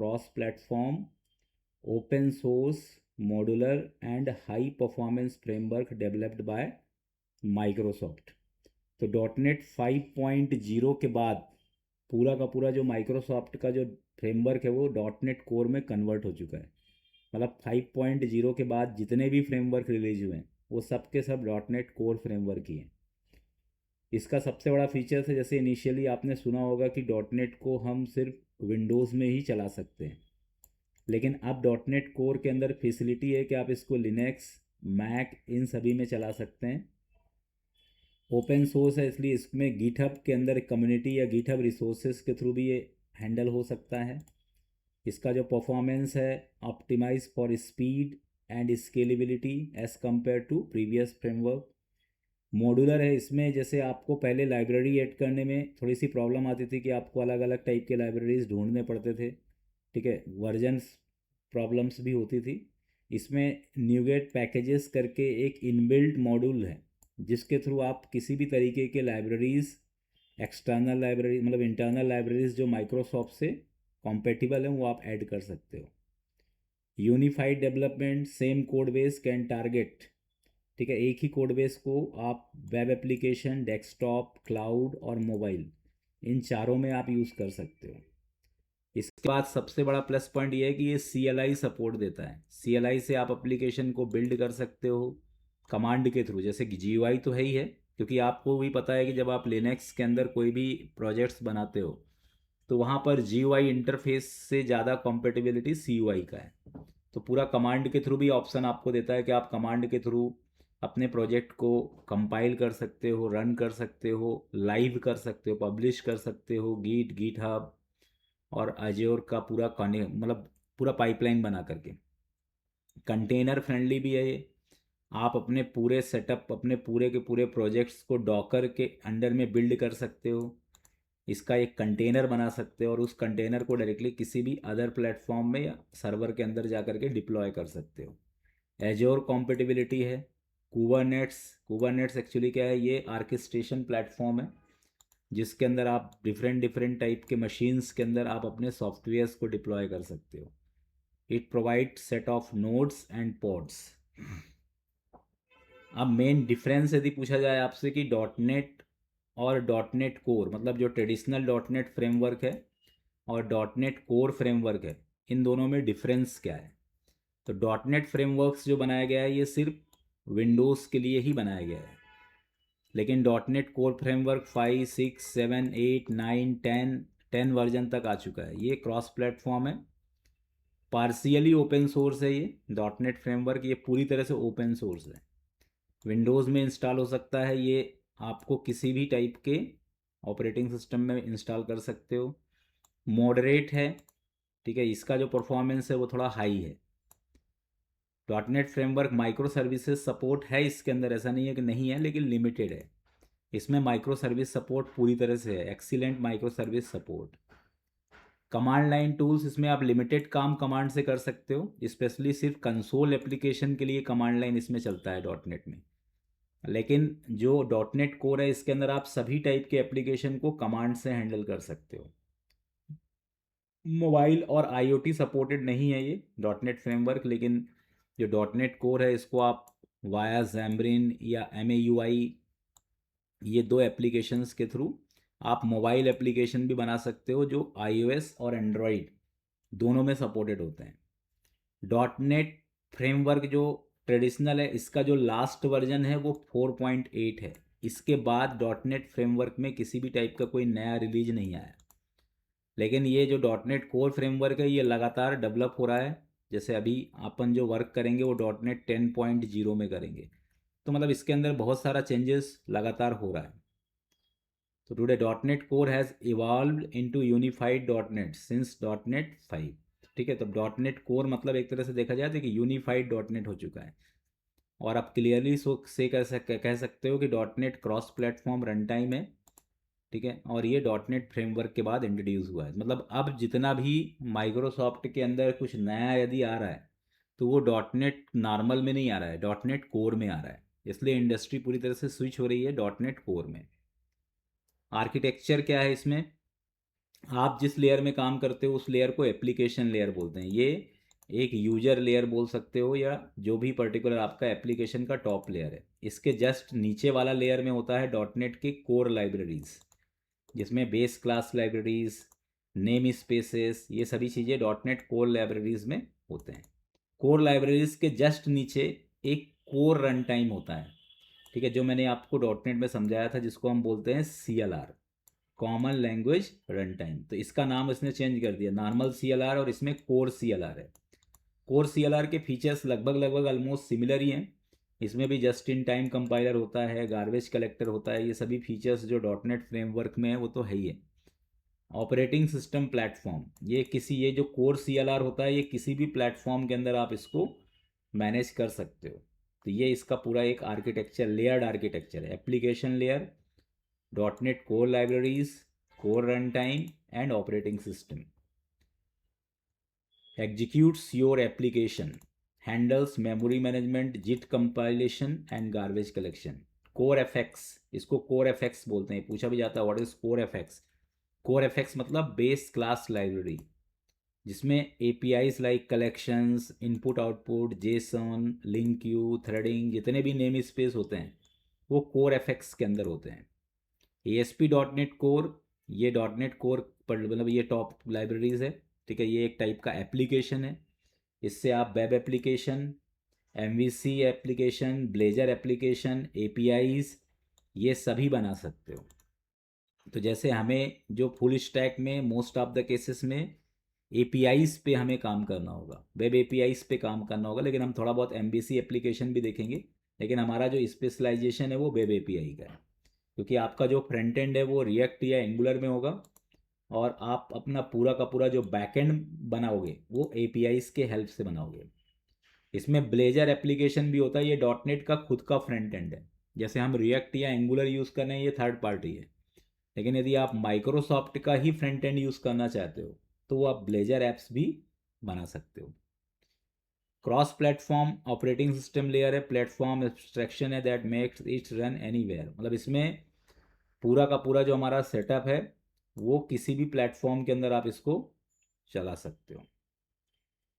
Cross platform open source modular and high performance framework developed by Microsoft. तो dot net 5.0 के बाद पूरा का पूरा जो माइक्रोसॉफ्ट का जो फ्रेमवर्क है वो डॉट नेट कोर में कन्वर्ट हो चुका है। मतलब 5.0 के बाद जितने भी फ्रेमवर्क रिलीज हुए हैं वो सब के सब डॉट नेट कोर फ्रेमवर्क ही हैं। इसका सबसे बड़ा फीचर है, जैसे इनिशियली आपने सुना होगा कि डॉट नेट को हम सिर्फ विंडोज़ में ही चला सकते हैं, लेकिन अब डॉट नेट कोर के अंदर फैसिलिटी है कि आप इसको लिनक्स, मैक इन सभी में चला सकते हैं। ओपन सोर्स है इसलिए इसमें गिटहब के अंदर कम्युनिटी या गिटहब रिसोर्सेज के थ्रू भी ये हैंडल हो सकता है। इसका जो परफॉर्मेंस है optimize for speed and scalability as compare to previous framework. Modular है, इसमें जैसे आपको पहले लाइब्रेरी ऐड करने में थोड़ी सी प्रॉब्लम आती थी कि आपको अलग अलग टाइप के लाइब्रेरीज ढूंढने पड़ते थे, ठीक है, वर्जन्स प्रॉब्लम्स भी होती थी। इसमें न्यूगेट पैकेजेस करके एक इनबिल्ट मॉड्यूल है जिसके थ्रू आप किसी भी तरीके के लाइब्रेरीज, एक्सटर्नल लाइब्रेरी मतलब इंटरनल लाइब्रेरीज जो माइक्रोसॉफ्ट से कॉम्पेटिबल हैं वो आप ऐड कर सकते हो। Unified development, same code base can target, ठीक है, एक ही कोड बेस को आप वेब एप्लीकेशन, डेस्कटॉप, क्लाउड और मोबाइल इन चारों में आप यूज़ कर सकते हो। इसके बाद सबसे बड़ा प्लस पॉइंट ये है कि ये CLI सपोर्ट देता है। CLI से आप एप्लीकेशन को बिल्ड कर सकते हो कमांड के थ्रू, जैसे कि GUI तो है ही है, क्योंकि आपको भी पता है कि जब आप लिनक्स के अंदर कोई भी प्रोजेक्ट्स बनाते हो तो वहाँ पर GUI इंटरफेस से ज़्यादा कॉम्पेटिबिलिटी CUI का है। तो पूरा कमांड के थ्रू भी ऑप्शन आपको देता है कि आप कमांड के थ्रू अपने प्रोजेक्ट को कंपाइल कर सकते हो, रन कर सकते हो, लाइव कर सकते हो, पब्लिश कर सकते हो, गिटहब और अज्योर का पूरा मतलब पूरा पाइपलाइन बना करके। कंटेनर फ्रेंडली भी है ये। आप अपने पूरे सेटअप, अपने पूरे के पूरे प्रोजेक्ट्स को डॉकर के अंडर में बिल्ड कर सकते हो, इसका एक कंटेनर बना सकते हो और उस कंटेनर को डायरेक्टली किसी भी अदर प्लेटफॉर्म में या सर्वर के अंदर जा करके डिप्लॉय कर सकते हो। एज्योर कॉम्पेटिबिलिटी है। कुबरनेट्स, कुबरनेट्स एक्चुअली क्या है, ये आर्केस्ट्रेशन प्लेटफॉर्म है जिसके अंदर आप डिफरेंट डिफरेंट टाइप के मशीन्स के अंदर आप अपने सॉफ्टवेयर्स को डिप्लॉय कर सकते हो। It provide set of nodes and pods. अब मेन डिफरेंस यदि पूछा जाए आपसे कि डॉट नेट और डॉट नेट कोर, मतलब जो ट्रेडिशनल डॉट नेट फ्रेमवर्क है और डॉट नेट कोर फ्रेमवर्क है, इन दोनों में डिफरेंस क्या है। तो डॉट नेट फ्रेमवर्क्स जो बनाया गया है ये सिर्फ विंडोज़ के लिए ही बनाया गया है, लेकिन dot net core framework 5, 6, 7, 8, 9, 10 version तक आ चुका है। ये क्रॉस प्लेटफॉर्म है, पार्शियली ओपन सोर्स है। ये डॉट नेट फ्रेमवर्क ये पूरी तरह से ओपन सोर्स है, विंडोज़ में इंस्टॉल हो सकता है, ये आपको किसी भी टाइप के ऑपरेटिंग सिस्टम में इंस्टॉल कर सकते हो। मॉडरेट है, ठीक है, इसका जो परफॉर्मेंस है वो थोड़ा हाई है। Dot net framework micro services support है इसके अंदर, ऐसा नहीं है कि नहीं है, लेकिन लिमिटेड है। इसमें माइक्रो सर्विस सपोर्ट पूरी तरह से है, excellent micro service support. Command line tools, इसमें आप लिमिटेड काम कमांड से कर सकते हो, स्पेशली सिर्फ कंसोल एप्लीकेशन के लिए कमांड लाइन इसमें चलता है डॉट नेट में। लेकिन जो डॉट नेट कोर है इसके अंदर आप सभी टाइप के एप्लीकेशन को कमांड से हैंडल कर सकते हो। मोबाइल और IoT सपोर्टेड नहीं है ये डॉट नेट फ्रेमवर्क, लेकिन जो डॉट नेट कोर है इसको आप वाया जैम्ब्रिन या MAUI, ये दो एप्लीकेशंस के थ्रू आप मोबाइल एप्लीकेशन भी बना सकते हो जो iOS और एंड्रॉयड दोनों में सपोर्टेड होते हैं। डॉट नेट फ्रेमवर्क जो ट्रेडिशनल है इसका जो लास्ट वर्जन है वो 4.8 है। इसके बाद डॉट नेट फ्रेमवर्क में किसी भी टाइप का कोई नया रिलीज नहीं आया, लेकिन ये जो डॉट नेट कोर फ्रेमवर्क है ये लगातार डेवलप हो रहा है। जैसे अभी अपन जो वर्क करेंगे वो डॉट नेट 10.0 में करेंगे, तो मतलब इसके अंदर बहुत सारा चेंजेस लगातार हो रहा है। तो today dot net core has evolved into unified dot net since dot net 5, ठीक है। तो डॉट नेट कोर मतलब एक तरह से देखा जाए तो कि यूनिफाइड डॉट नेट हो चुका है, और आप क्लियरली से कह सकते हो कि dot net cross platform run time है, ठीक है। और ये डॉट नेट फ्रेमवर्क के बाद इंट्रोड्यूस हुआ है, मतलब अब जितना भी माइक्रोसॉफ्ट के अंदर कुछ नया यदि आ रहा है तो वो डॉट नेट नॉर्मल में नहीं आ रहा है, डॉट नेट कोर में आ रहा है। इसलिए इंडस्ट्री पूरी तरह से स्विच हो रही है डॉट नेट कोर में। आर्किटेक्चर क्या है इसमें, आप जिस लेयर में काम करते हो उस लेयर को एप्लीकेशन लेयर बोलते हैं। ये एक यूजर लेयर बोल सकते हो, या जो भी पर्टिकुलर आपका एप्लीकेशन का टॉप लेयर है। इसके जस्ट नीचे वाला लेयर में होता है डॉट नेट के कोर लाइब्रेरीज, जिसमें base class libraries, name spaces, ये सभी चीज़ें डॉट नेट कोर लाइब्रेरीज में होते हैं। कोर लाइब्रेरीज के जस्ट नीचे एक कोर रन टाइम होता है, ठीक है, जो मैंने आपको डॉट नेट में समझाया था, जिसको हम बोलते हैं CLR, common language run time. तो इसका नाम इसने चेंज कर दिया, नॉर्मल CLR, और इसमें कोर CLR है। कोर CLR के फीचर्स लगभग लगभग ऑलमोस्ट सिमिलर ही हैं। इसमें भी जस्ट इन टाइम कंपाइलर होता है, गार्बेज कलेक्टर होता है, ये सभी फीचर्स जो डॉट नेट फ्रेमवर्क में है वो तो है ही है। ऑपरेटिंग सिस्टम प्लेटफॉर्म, ये जो कोर CLR होता है, ये किसी भी प्लेटफॉर्म के अंदर आप इसको मैनेज कर सकते हो। तो ये इसका पूरा एक आर्किटेक्चर, लेयर्ड आर्किटेक्चर है। Application layer, dot net core libraries, core run time and operating system. executes your application, handles memory management, git compilation and garbage collection। core fx, इसको core fx बोलते हैं, पूछा भी जाता है what is core fx। core fx मतलब base class library, जिसमें APIs like collections, input output, Jason, link Q, threading, जितने भी नेम स्पेस होते हैं वो core fx के अंदर होते हैं। ASP.NET कोर, ये .NET कोर पर मतलब ये टॉप लाइब्रेरीज है, ठीक है। ये एक टाइप का एप्लीकेशन है, इससे आप web application, MVC application, blazer application, APIs, ये सभी बना सकते हो। तो जैसे हमें जो फुल स्टैक में मोस्ट ऑफ द केसेस में APIs पे हमें काम करना होगा, वेब APIs पे काम करना होगा, लेकिन हम थोड़ा बहुत MVC एप्लीकेशन भी देखेंगे, लेकिन हमारा जो स्पेशलाइजेशन है वो वेब API का है, क्योंकि आपका जो फ्रंट एंड है वो रिएक्ट या एंगुलर में होगा, और आप अपना पूरा का पूरा जो बैकएंड बनाओगे वो APIs के हेल्प से बनाओगे। इसमें ब्लेजर एप्लीकेशन भी होता है, ये डॉट नेट का खुद का फ्रंट एंड है। जैसे हम रिएक्ट या एंगुलर यूज़ कर रहे हैं, ये थर्ड पार्टी है, लेकिन यदि आप माइक्रोसॉफ्ट का ही फ्रंट एंड यूज़ करना चाहते हो तो वो आप ब्लेजर ऐप्स भी बना सकते हो। Cross platform operating system layer है, प्लेटफॉर्म एब्स्ट्रैक्शन है that makes it run anywhere. मतलब इसमें पूरा का पूरा जो हमारा सेटअप है वो किसी भी प्लेटफॉर्म के अंदर आप इसको चला सकते हो।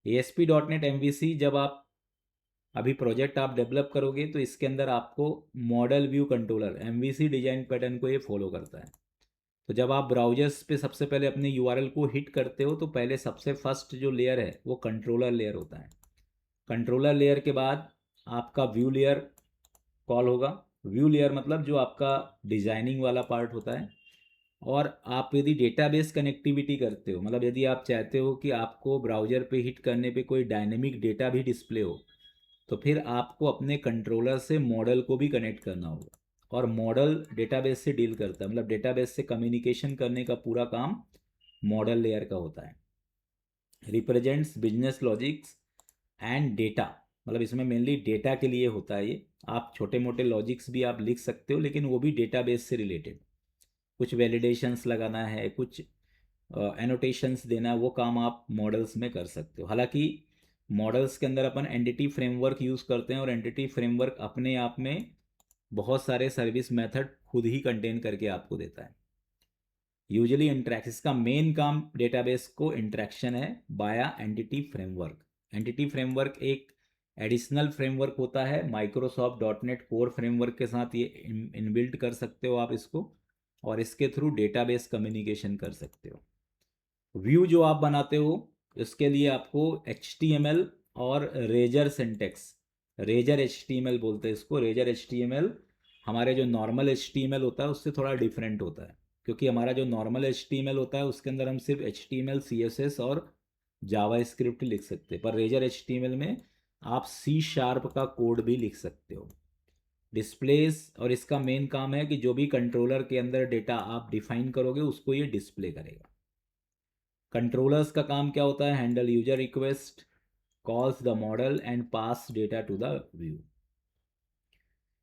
ASP.NET MVC, जब आप अभी प्रोजेक्ट आप डेवलप करोगे तो इसके अंदर आपको model view controller MVC design pattern को ये फॉलो करता है। तो जब आप ब्राउजर्स पे सबसे पहले अपने URL को हिट करते हो तो पहले सबसे फर्स्ट जो लेयर है वो कंट्रोलर लेयर होता है। कंट्रोलर लेयर के बाद आपका व्यू लेयर कॉल होगा। व्यू लेयर मतलब जो आपका डिजाइनिंग वाला पार्ट होता है। और आप यदि डेटाबेस कनेक्टिविटी करते हो, मतलब यदि आप चाहते हो कि आपको ब्राउज़र पे हिट करने पे कोई डायनेमिक डेटा भी डिस्प्ले हो, तो फिर आपको अपने कंट्रोलर से मॉडल को भी कनेक्ट करना होगा, और मॉडल डेटाबेस से डील करता है, मतलब डेटाबेस से कम्युनिकेशन करने का पूरा काम मॉडल लेयर का होता है। Represents business logics and data, मतलब इसमें मेनली डेटा के लिए होता है ये। आप छोटे मोटे लॉजिक्स भी आप लिख सकते हो, लेकिन वो भी डेटाबेस से रिलेटेड, कुछ वैलिडेशंस लगाना है, कुछ एनोटेशंस देना है, वो काम आप मॉडल्स में कर सकते हो। हालांकि मॉडल्स के अंदर अपन एंटिटी फ्रेमवर्क यूज़ करते हैं, और एंटिटी फ्रेमवर्क अपने आप में बहुत सारे सर्विस मेथड खुद ही कंटेन करके आपको देता है। यूजुअली इंट्रैक्ट, इसका मेन काम डेटाबेस को इंट्रैक्शन है बाया एंटिटी फ्रेमवर्क। एंटिटी फ्रेमवर्क एक एडिशनल फ्रेमवर्क होता है, माइक्रोसॉफ्ट .NET कोर फ्रेमवर्क के साथ ये इनबिल्ट कर सकते हो आप इसको, और इसके थ्रू डेटाबेस कम्युनिकेशन कर सकते हो। व्यू जो आप बनाते हो इसके लिए आपको HTML और रेजर सिंटेक्स, रेजर HTML बोलते हैं इसको। रेजर HTML हमारे जो नॉर्मल HTML होता है उससे थोड़ा डिफरेंट होता है, क्योंकि हमारा जो नॉर्मल HTML होता है उसके अंदर हम सिर्फ HTML, CSS और जावा स्क्रिप्ट लिख सकते हैं, पर रेजर HTML में आप C# का कोड भी लिख सकते हो। डिस्प्लेस, और इसका मेन काम है कि जो भी कंट्रोलर के अंदर डेटा आप डिफाइन करोगे उसको ये डिस्प्ले करेगा। कंट्रोलर्स का काम क्या होता है? Handle user request, calls the model and pass data to the view.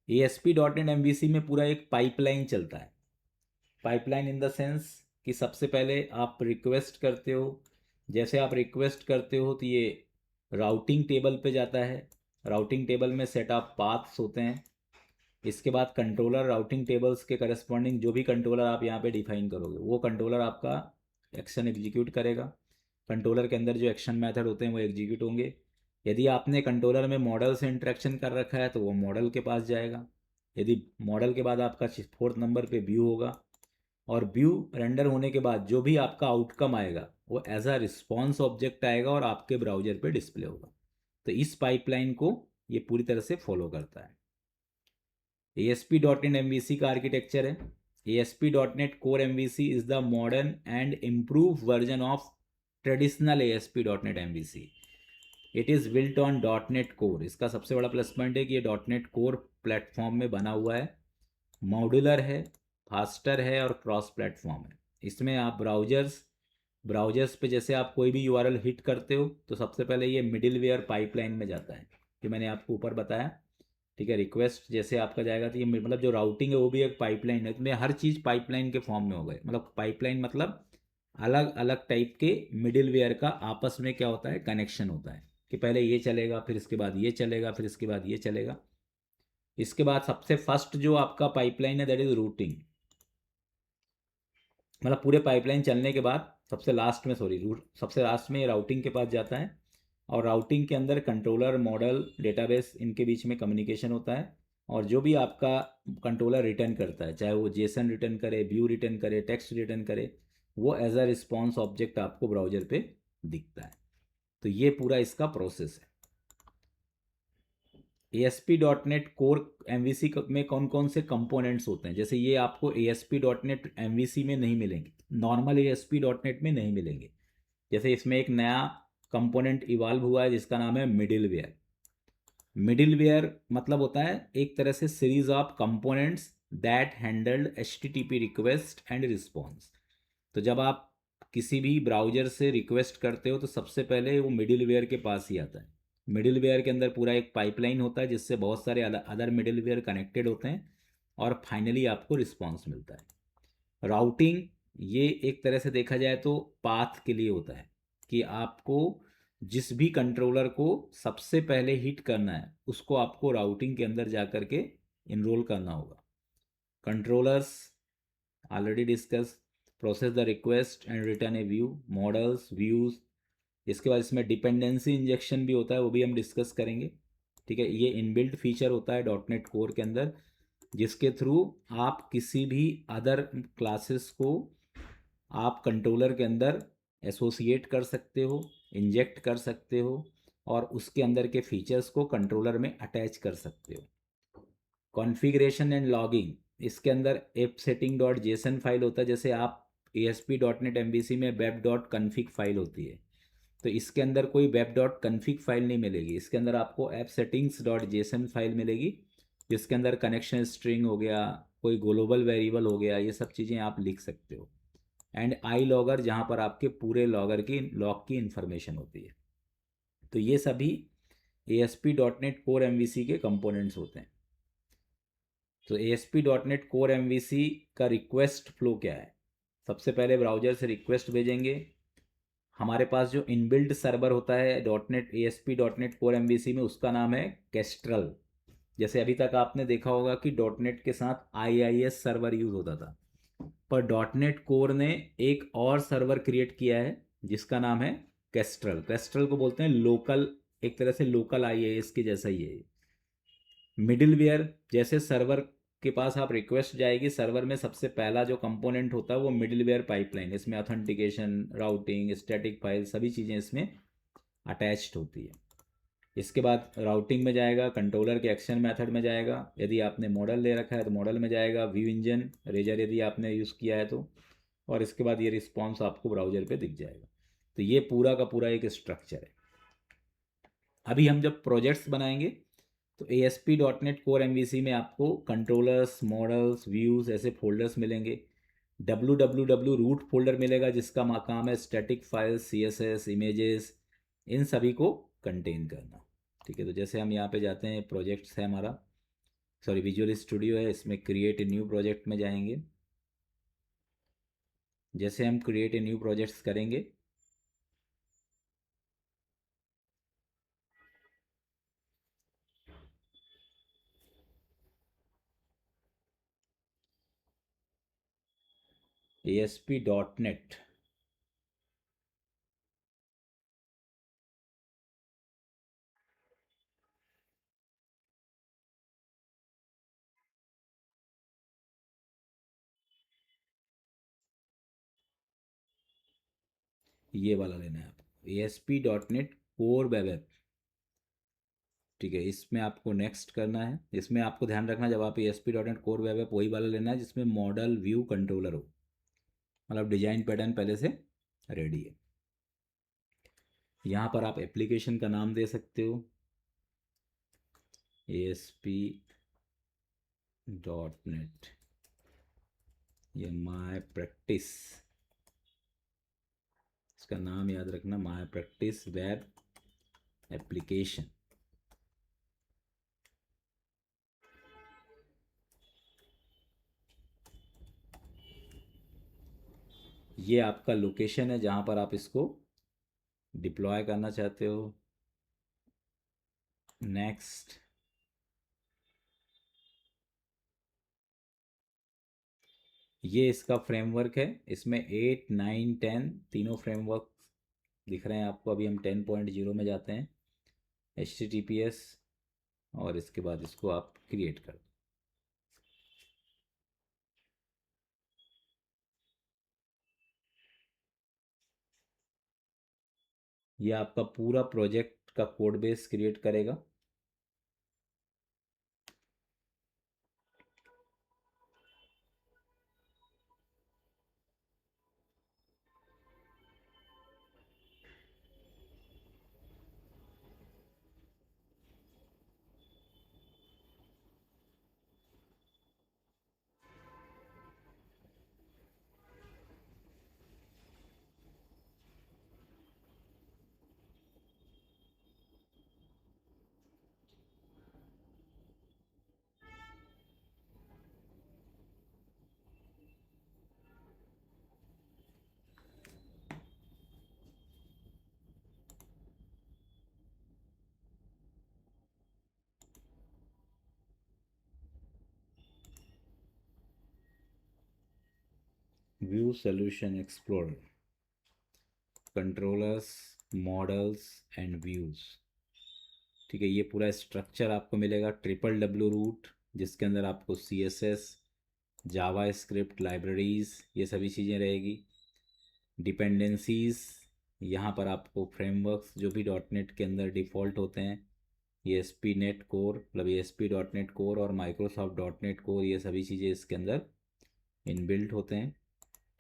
ASP.NET MVC में पूरा एक पाइपलाइन चलता है। पाइपलाइन इन द सेंस कि सबसे पहले आप रिक्वेस्ट करते हो, जैसे आप रिक्वेस्ट करते हो तो ये राउटिंग टेबल पे जाता है। राउटिंग टेबल में सेट ऑफ पाथ्स होते हैं। इसके बाद कंट्रोलर राउटिंग टेबल्स के करस्पॉन्डिंग जो भी कंट्रोलर आप यहाँ पे डिफाइन करोगे वो कंट्रोलर आपका एक्शन एग्जीक्यूट करेगा। कंट्रोलर के अंदर जो एक्शन मेथड होते हैं वो एग्जीक्यूट होंगे। यदि आपने कंट्रोलर में मॉडल से इंटरेक्शन कर रखा है तो वो मॉडल के पास जाएगा। यदि मॉडल के बाद आपका 4th नंबर पे व्यू होगा, और व्यू रेंडर होने के बाद जो भी आपका आउटकम आएगा वो एज अ रिस्पॉन्स ऑब्जेक्ट आएगा और आपके ब्राउजर पे डिस्प्ले होगा। तो इस पाइपलाइन को ये पूरी तरह से फॉलो करता है। ASP.NET MVC का आर्किटेक्चर है। ASP.NET Core MVC is the modern and improved version of traditional ASP.NET MVC. It is built on .NET Core. इसका सबसे बड़ा प्लस पॉइंट है कि ये .NET Core प्लेटफॉर्म में बना हुआ है, मॉड्यूलर है, फास्टर है और क्रॉस प्लेटफॉर्म है। इसमें आप ब्राउजर्स पे जैसे आप कोई भी URL हिट करते हो तो सबसे पहले ये मिडिलवेयर पाइपलाइन में जाता है, कि मैंने आपको ऊपर बताया। ठीक है, रिक्वेस्ट जैसे आपका जाएगा तो ये मतलब जो राउटिंग है वो भी एक पाइपलाइन है। इसमें हर चीज़ पाइपलाइन के फॉर्म में हो गए। मतलब पाइपलाइन मतलब अलग अलग टाइप के मिडिलवेयर का आपस में क्या होता है, कनेक्शन होता है, कि पहले ये चलेगा, फिर इसके बाद ये चलेगा, फिर इसके बाद ये चलेगा। इसके बाद सबसे फर्स्ट जो आपका पाइपलाइन है दैट इज रूटिंग। मतलब पूरे पाइपलाइन चलने के बाद सबसे लास्ट में सबसे लास्ट में ये राउटिंग के पास जाता है, और राउटिंग के अंदर कंट्रोलर, मॉडल, डेटाबेस, इनके बीच में कम्युनिकेशन होता है। और जो भी आपका कंट्रोलर रिटर्न करता है, चाहे वो जेसन रिटर्न करे, व्यू रिटर्न करे, टेक्स्ट रिटर्न करे, वो एज अ रिस्पॉन्स ऑब्जेक्ट आपको ब्राउजर पे दिखता है। तो ये पूरा इसका प्रोसेस है। ASP.NET कोर MVC में कौन कौन से कंपोनेंट्स होते हैं, जैसे ये आपको ASP.NET MVC में नहीं मिलेंगे, नॉर्मल ASP.NET में नहीं मिलेंगे। जैसे इसमें एक नया कंपोनेंट इवाल्व हुआ है जिसका नाम है मिडिलवेयर। मिडिलवेयर मतलब होता है एक तरह से series of components that handled HTTP request and response. तो जब आप किसी भी ब्राउजर से रिक्वेस्ट करते हो तो सबसे पहले वो मिडिलवेयर के पास ही आता है। मिडिलवेयर के अंदर पूरा एक पाइपलाइन होता है जिससे बहुत सारे अदर मिडिलवेयर कनेक्टेड होते हैं, और फाइनली आपको रिस्पॉन्स मिलता है। राउटिंग ये एक तरह से देखा जाए तो पाथ के लिए होता है, कि आपको जिस भी कंट्रोलर को सबसे पहले हिट करना है उसको आपको राउटिंग के अंदर जा कर के इनरोल करना होगा। Controllers already discuss, process the request and return A view, models, views. इसके बाद इसमें डिपेंडेंसी इंजेक्शन भी होता है, वो भी हम डिस्कस करेंगे। ठीक है, ये इनबिल्ट फीचर होता है डॉट नेट कोर के अंदर, जिसके थ्रू आप किसी भी अदर क्लासेस को आप कंट्रोलर के अंदर एसोसिएट कर सकते हो, इंजेक्ट कर सकते हो, और उसके अंदर के फीचर्स को कंट्रोलर में अटैच कर सकते हो। कॉन्फ़िगरेशन एंड लॉगिंग, इसके अंदर app setting dot JSON file होता है। जैसे आप ASP.NET MVC में वेब डॉट कन्फिग फाइल होती है, तो इसके अंदर कोई वेब डॉट कन्फिग फाइल नहीं मिलेगी। इसके अंदर आपको app settings dot JSON file मिलेगी, जिसके अंदर कनेक्शन स्ट्रिंग हो गया, कोई ग्लोबल वेरिएबल हो गया, ये सब चीज़ें आप लिख सकते हो। एंड आई लॉगर, जहाँ पर आपके पूरे लॉग की इंफॉर्मेशन होती है। तो ये सभी ASP.NET Core MVC के कंपोनेंट्स होते हैं। तो ASP.NET Core MVC का रिक्वेस्ट फ्लो क्या है? सबसे पहले ब्राउजर से रिक्वेस्ट भेजेंगे। हमारे पास जो इनबिल्ट सर्वर होता है ASP.NET Core MVC में, उसका नाम है केस्ट्रल। जैसे अभी तक आपने देखा होगा कि .NET के साथ IIS सर्वर यूज होता था, पर .NET कोर ने एक और सर्वर क्रिएट किया है जिसका नाम है केस्ट्रल। केस्ट्रल को बोलते हैं लोकल, एक तरह से लोकल IIS के जैसा ही है। मिडिलवेयर, जैसे सर्वर के पास आप रिक्वेस्ट जाएगी, सर्वर में सबसे पहला जो कंपोनेंट होता है वो मिडिलवेयर पाइपलाइन। इसमें ऑथेंटिकेशन, राउटिंग, स्टैटिक फाइल, सभी चीज़ें इसमें अटैच्ड होती है। इसके बाद राउटिंग में जाएगा, कंट्रोलर के एक्शन मेथड में जाएगा, यदि आपने मॉडल ले रखा है तो मॉडल में जाएगा, व्यू इंजन, रेजर यदि आपने यूज़ किया है तो, और इसके बाद ये रिस्पॉन्स आपको ब्राउजर पे दिख जाएगा। तो ये पूरा का पूरा एक स्ट्रक्चर है। अभी हम जब प्रोजेक्ट्स बनाएंगे तो ASP.NET Core MVC में आपको कंट्रोलर्स, मॉडल्स, व्यूज़ ऐसे फोल्डर्स मिलेंगे। www रूट फोल्डर मिलेगा जिसका काम है स्टैटिक फाइल्स, CSS, इमेजेस, इन सभी को कंटेन करना। ठीक है, तो जैसे हम यहाँ पे जाते हैं, प्रोजेक्ट्स है हमारा, सॉरी विजुअल स्टूडियो है, इसमें क्रिएट ए न्यू प्रोजेक्ट में जाएंगे। जैसे हम क्रिएट ए न्यू प्रोजेक्ट्स करेंगे, ASP.NET ये वाला लेना है आपको, ASP.NET कोर वेब ऐप। ठीक है, इसमें आपको नेक्स्ट करना है। इसमें आपको ध्यान रखना, जब आप ASP.NET कोर वेब ऐप वही वाला लेना है जिसमें मॉडल व्यू कंट्रोलर हो, मतलब डिजाइन पैटर्न पहले से रेडी है। यहाँ पर आप एप्लीकेशन का नाम दे सकते हो, ASP.NEट ये माय प्रैक्टिस, इसका नाम याद रखना, माय प्रैक्टिस वेब एप्लीकेशन। ये आपका लोकेशन है जहाँ पर आप इसको डिप्लॉय करना चाहते हो। नेक्स्ट, ये इसका फ्रेमवर्क है। इसमें 8, 9, 10 तीनों फ्रेमवर्क दिख रहे हैं आपको। अभी हम 10.0 में जाते हैं, HTTPS, और इसके बाद इसको आप क्रिएट कर दो। ये आपका पूरा प्रोजेक्ट का कोड बेस क्रिएट करेगा। View solution explorer, controllers, models and views. ठीक है, ये पूरा स्ट्रक्चर आपको मिलेगा। ट्रिपल W रूट, जिसके अंदर आपको CSS, जावा स्क्रिप्ट लाइब्रेरीज, ये सभी चीज़ें रहेगी। डिपेंडेंसीज, यहाँ पर आपको फ्रेमवर्क्स जो भी .NET के अंदर डिफ़ॉल्ट होते हैं, ASP.NET कोर, मतलब ASP.NET कोर और Microsoft.NET कोर, ये सभी चीज़ें इसके अंदर इनबिल्ट होते हैं।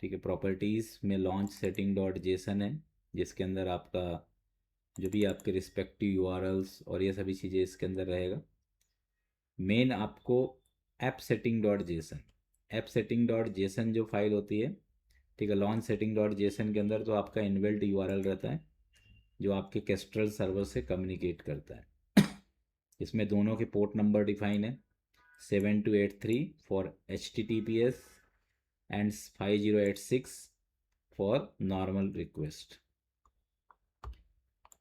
ठीक है, प्रॉपर्टीज़ में लॉन्च सेटिंग .json है, जिसके अंदर आपका जो भी आपके रिस्पेक्टिव URLs और ये सभी चीज़ें इसके अंदर रहेगा। मेन आपको app setting.json, app setting.json जो फाइल होती है, ठीक है, लॉन्च setting.json के अंदर तो आपका इनबिल्ट URL रहता है जो आपके केस्ट्रल सर्वर से कम्युनिकेट करता है। इसमें दोनों के पोर्ट नंबर डिफाइन है, 7283 for HTTPS and 5086 for normal request.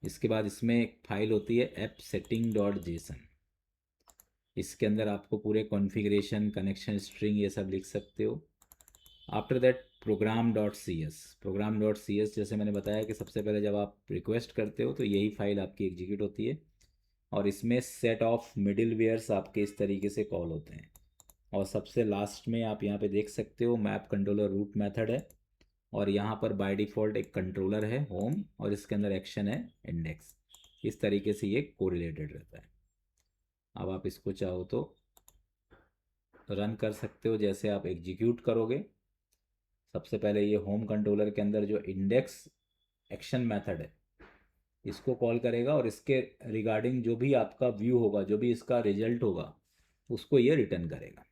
इसके बाद इसमें एक फाइल होती है app setting.json, इसके अंदर आपको पूरे कॉन्फ़िगरेशन, कनेक्शन स्ट्रिंग ये सब लिख सकते हो। आफ्टर दैट program.cs, program.cs जैसे मैंने बताया कि सबसे पहले जब आप रिक्वेस्ट करते हो तो यही फाइल आपकी एग्जीक्यूट होती है, और इसमें सेट ऑफ मिडिलवेयर्स आपके इस तरीके से कॉल होते हैं। और सबसे लास्ट में आप यहाँ पे देख सकते हो मैप कंट्रोलर रूट मेथड है, और यहाँ पर बाय डिफ़ॉल्ट एक कंट्रोलर है होम, और इसके अंदर एक्शन है इंडेक्स। इस तरीके से ये कोरिलेटेड रहता है। अब आप इसको चाहो तो रन कर सकते हो। जैसे आप एग्जीक्यूट करोगे, सबसे पहले ये होम कंट्रोलर के अंदर जो इंडेक्स एक्शन मेथड है इसको कॉल करेगा, और इसके रिगार्डिंग जो भी आपका व्यू होगा, जो भी इसका रिजल्ट होगा, उसको ये रिटर्न करेगा।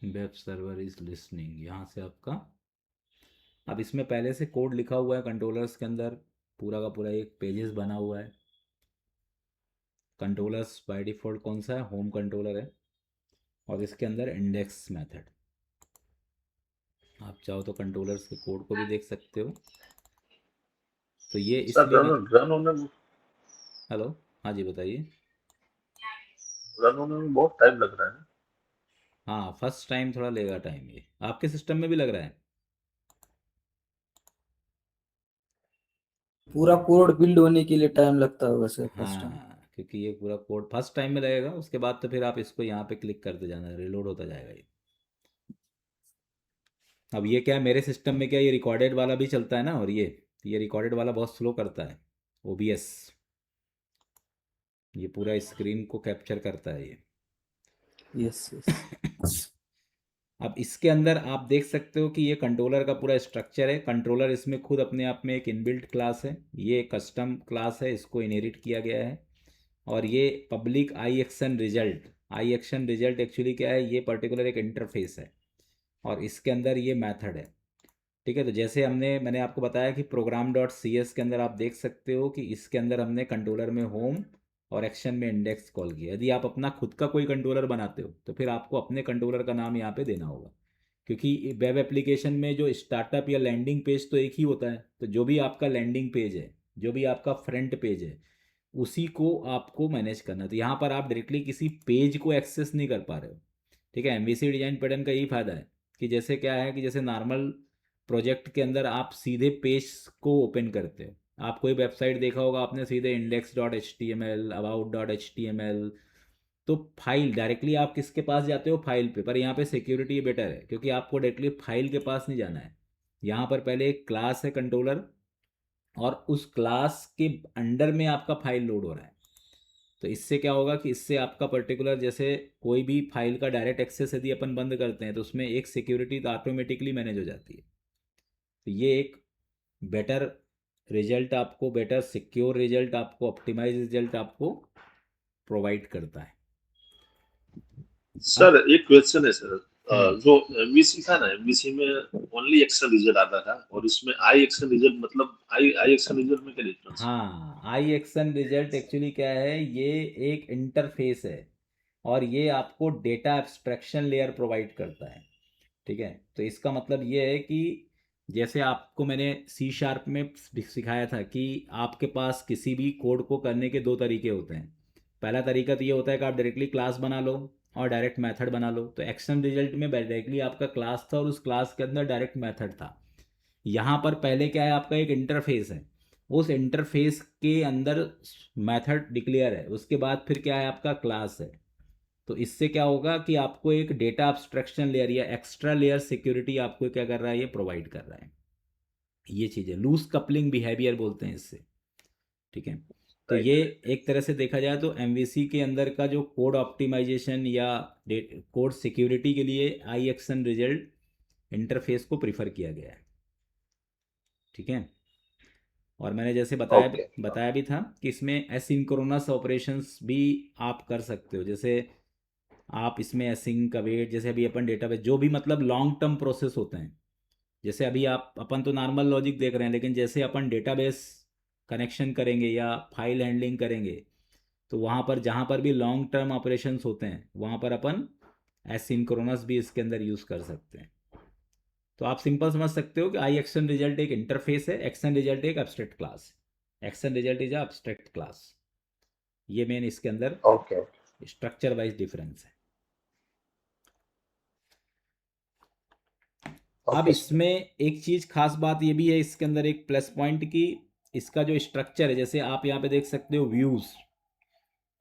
वेब सर्वर इज लिसनिंग, यहाँ से आपका, अब इसमें पहले से कोड लिखा हुआ है कंट्रोलर्स के अंदर, पूरा का पूरा एक पेजेस बना हुआ है। कंट्रोलर्स बाय डिफ़ॉल्ट कौन सा है, होम कंट्रोलर है, और इसके अंदर इंडेक्स मेथड। आप चाहो तो कंट्रोलर्स के कोड को भी देख सकते हो। तो ये सर इसलिए मैं, रन होने हेलो, हाँ जी बताइए। रन होने में बहुत टाइम लग रहा है। हाँ, फर्स्ट टाइम थोड़ा लेगा टाइम, ये आपके सिस्टम में भी लग रहा है। पूरा कोड बिल्ड होने के लिए टाइम लगता होगा सर फर्स्ट टाइम। हाँ, क्योंकि ये पूरा कोड फर्स्ट टाइम में लगेगा, उसके बाद तो फिर आप इसको यहाँ पे क्लिक करते जाना, रिलोड होता जाएगा ये। अब ये क्या है, मेरे सिस्टम में क्या ये रिकॉर्डेड वाला भी चलता है ना, और ये रिकॉर्डेड वाला बहुत स्लो करता है, ओबीएस, ये पूरा स्क्रीन को कैप्चर करता है ये। Yes yes. अब इसके अंदर आप देख सकते हो कि ये कंट्रोलर का पूरा स्ट्रक्चर है। कंट्रोलर इसमें खुद अपने आप में एक इनबिल्ट क्लास है, ये कस्टम क्लास है, इसको इनहेरिट किया गया है। और ये पब्लिक आई एक्शन रिजल्ट एक्चुअली क्या है, ये पर्टिकुलर एक इंटरफेस है, और इसके अंदर ये मेथड है। ठीक है, तो जैसे मैंने आपको बताया कि प्रोग्राम डॉट सी एस के अंदर आप देख सकते हो कि इसके अंदर हमने कंट्रोलर में होम और एक्शन में इंडेक्स कॉल किया। यदि आप अपना खुद का कोई कंट्रोलर बनाते हो तो फिर आपको अपने कंट्रोलर का नाम यहाँ पे देना होगा, क्योंकि वेब एप्लीकेशन में जो स्टार्टअप या लैंडिंग पेज तो एक ही होता है। तो जो भी आपका लैंडिंग पेज है, जो भी आपका फ्रंट पेज है, उसी को आपको मैनेज करना है। तो यहाँ पर आप डायरेक्टली किसी पेज को एक्सेस नहीं कर पा रहे हो। ठीक है, एमवीसी डिजाइन पैटर्न का यही फ़ायदा है कि जैसे क्या है कि जैसे नॉर्मल प्रोजेक्ट के अंदर आप सीधे पेज को ओपन करते हो। आप कोई वेबसाइट देखा होगा आपने, सीधे index dot H T M L, about dot H T M L, तो फाइल डायरेक्टली आप किसके पास जाते हो, फाइल पे। पर यहाँ पे सिक्योरिटी बेटर है, क्योंकि आपको डायरेक्टली फाइल के पास नहीं जाना है। यहाँ पर पहले एक क्लास है कंट्रोलर, और उस क्लास के अंडर में आपका फाइल लोड हो रहा है। तो इससे क्या होगा कि इससे आपका पर्टिकुलर, जैसे कोई भी फाइल का डायरेक्ट एक्सेस यदि अपन बंद करते हैं तो उसमें एक सिक्योरिटी तो ऑटोमेटिकली मैनेज हो जाती है। तो ये एक बेटर रिजल्ट आपको, बेटर सिक्योर रिजल्ट आपको, ऑप्टिमाइज रिजल्ट आपको प्रोवाइड करता है। सर अब एक क्वेश्चन है सर। हम्म, जो एमवीसी था ना, एमवीसी में ओनली एक्शन रिजल्ट आता था, और इसमें आई एक्शन रिजल्ट, मतलब आई एक्शन रिजल्ट में क्या डिफरेंस है? हाँ, आई एक्शन रिजल्ट एक्चुअली क्या है, ये एक इंटरफेस है, और ये आपको डेटा एब्स्ट्रैक्शन लेयर प्रोवाइड करता है। ठीक है, तो इसका मतलब ये है कि जैसे आपको मैंने सी शार्प में सिखाया था कि आपके पास किसी भी कोड को करने के दो तरीके होते हैं। पहला तरीका तो ये होता है कि आप डायरेक्टली क्लास बना लो और डायरेक्ट मेथड बना लो। तो एक्शन रिजल्ट में डायरेक्टली आपका क्लास था और उस क्लास के अंदर डायरेक्ट मेथड था। यहाँ पर पहले क्या है, आपका एक इंटरफेस है, उस इंटरफेस के अंदर मेथड डिक्लेयर है, उसके बाद फिर क्या है, आपका क्लास है। तो इससे क्या होगा कि आपको एक डेटा अब्स्ट्रक्शन लेयर या एक्स्ट्रा लेयर सिक्योरिटी आपको क्या कर रहा है, ये प्रोवाइड कर रहा है। ये चीज़ है, लूज कपलिंग बिहेवियर बोलते हैं इससे। ठीक है, तो ये राइट राइट राइट। एक तरह से देखा जाए तो एमवीसी के अंदर का जो कोड ऑप्टिमाइजेशन या कोड सिक्योरिटी के लिए आई एक्शन रिजल्ट इंटरफेस को प्रीफर किया गया है। ठीक है, और मैंने जैसे बताया ओके। बताया भी था कि इसमें एसिंक्रोनस ऑपरेशंस भी आप कर सकते हो। जैसे आप इसमें एसिंक अवेट, जैसे अभी अपन डेटाबेस, जो भी मतलब लॉन्ग टर्म प्रोसेस होते हैं, जैसे अभी आप अपन तो नॉर्मल लॉजिक देख रहे हैं, लेकिन जैसे अपन डेटाबेस कनेक्शन करेंगे या फाइल हैंडलिंग करेंगे, तो वहाँ पर जहाँ पर भी लॉन्ग टर्म ऑपरेशंस होते हैं वहाँ पर अपन एसिंक्रोनस भी इसके अंदर यूज़ कर सकते हैं। तो आप सिंपल समझ सकते हो कि आई एक्शन रिजल्ट एक इंटरफेस है, एक्शन रिजल्ट एक एब्स्ट्रैक्ट क्लास है। Action result is abstract class, ये मेन इसके अंदर ओके स्ट्रक्चर वाइज डिफरेंस है। अब ओके सर। इसमें एक चीज़ खास बात ये भी है इसके अंदर, एक प्लस पॉइंट की, इसका जो स्ट्रक्चर है, जैसे आप यहाँ पे देख सकते हो व्यूज़।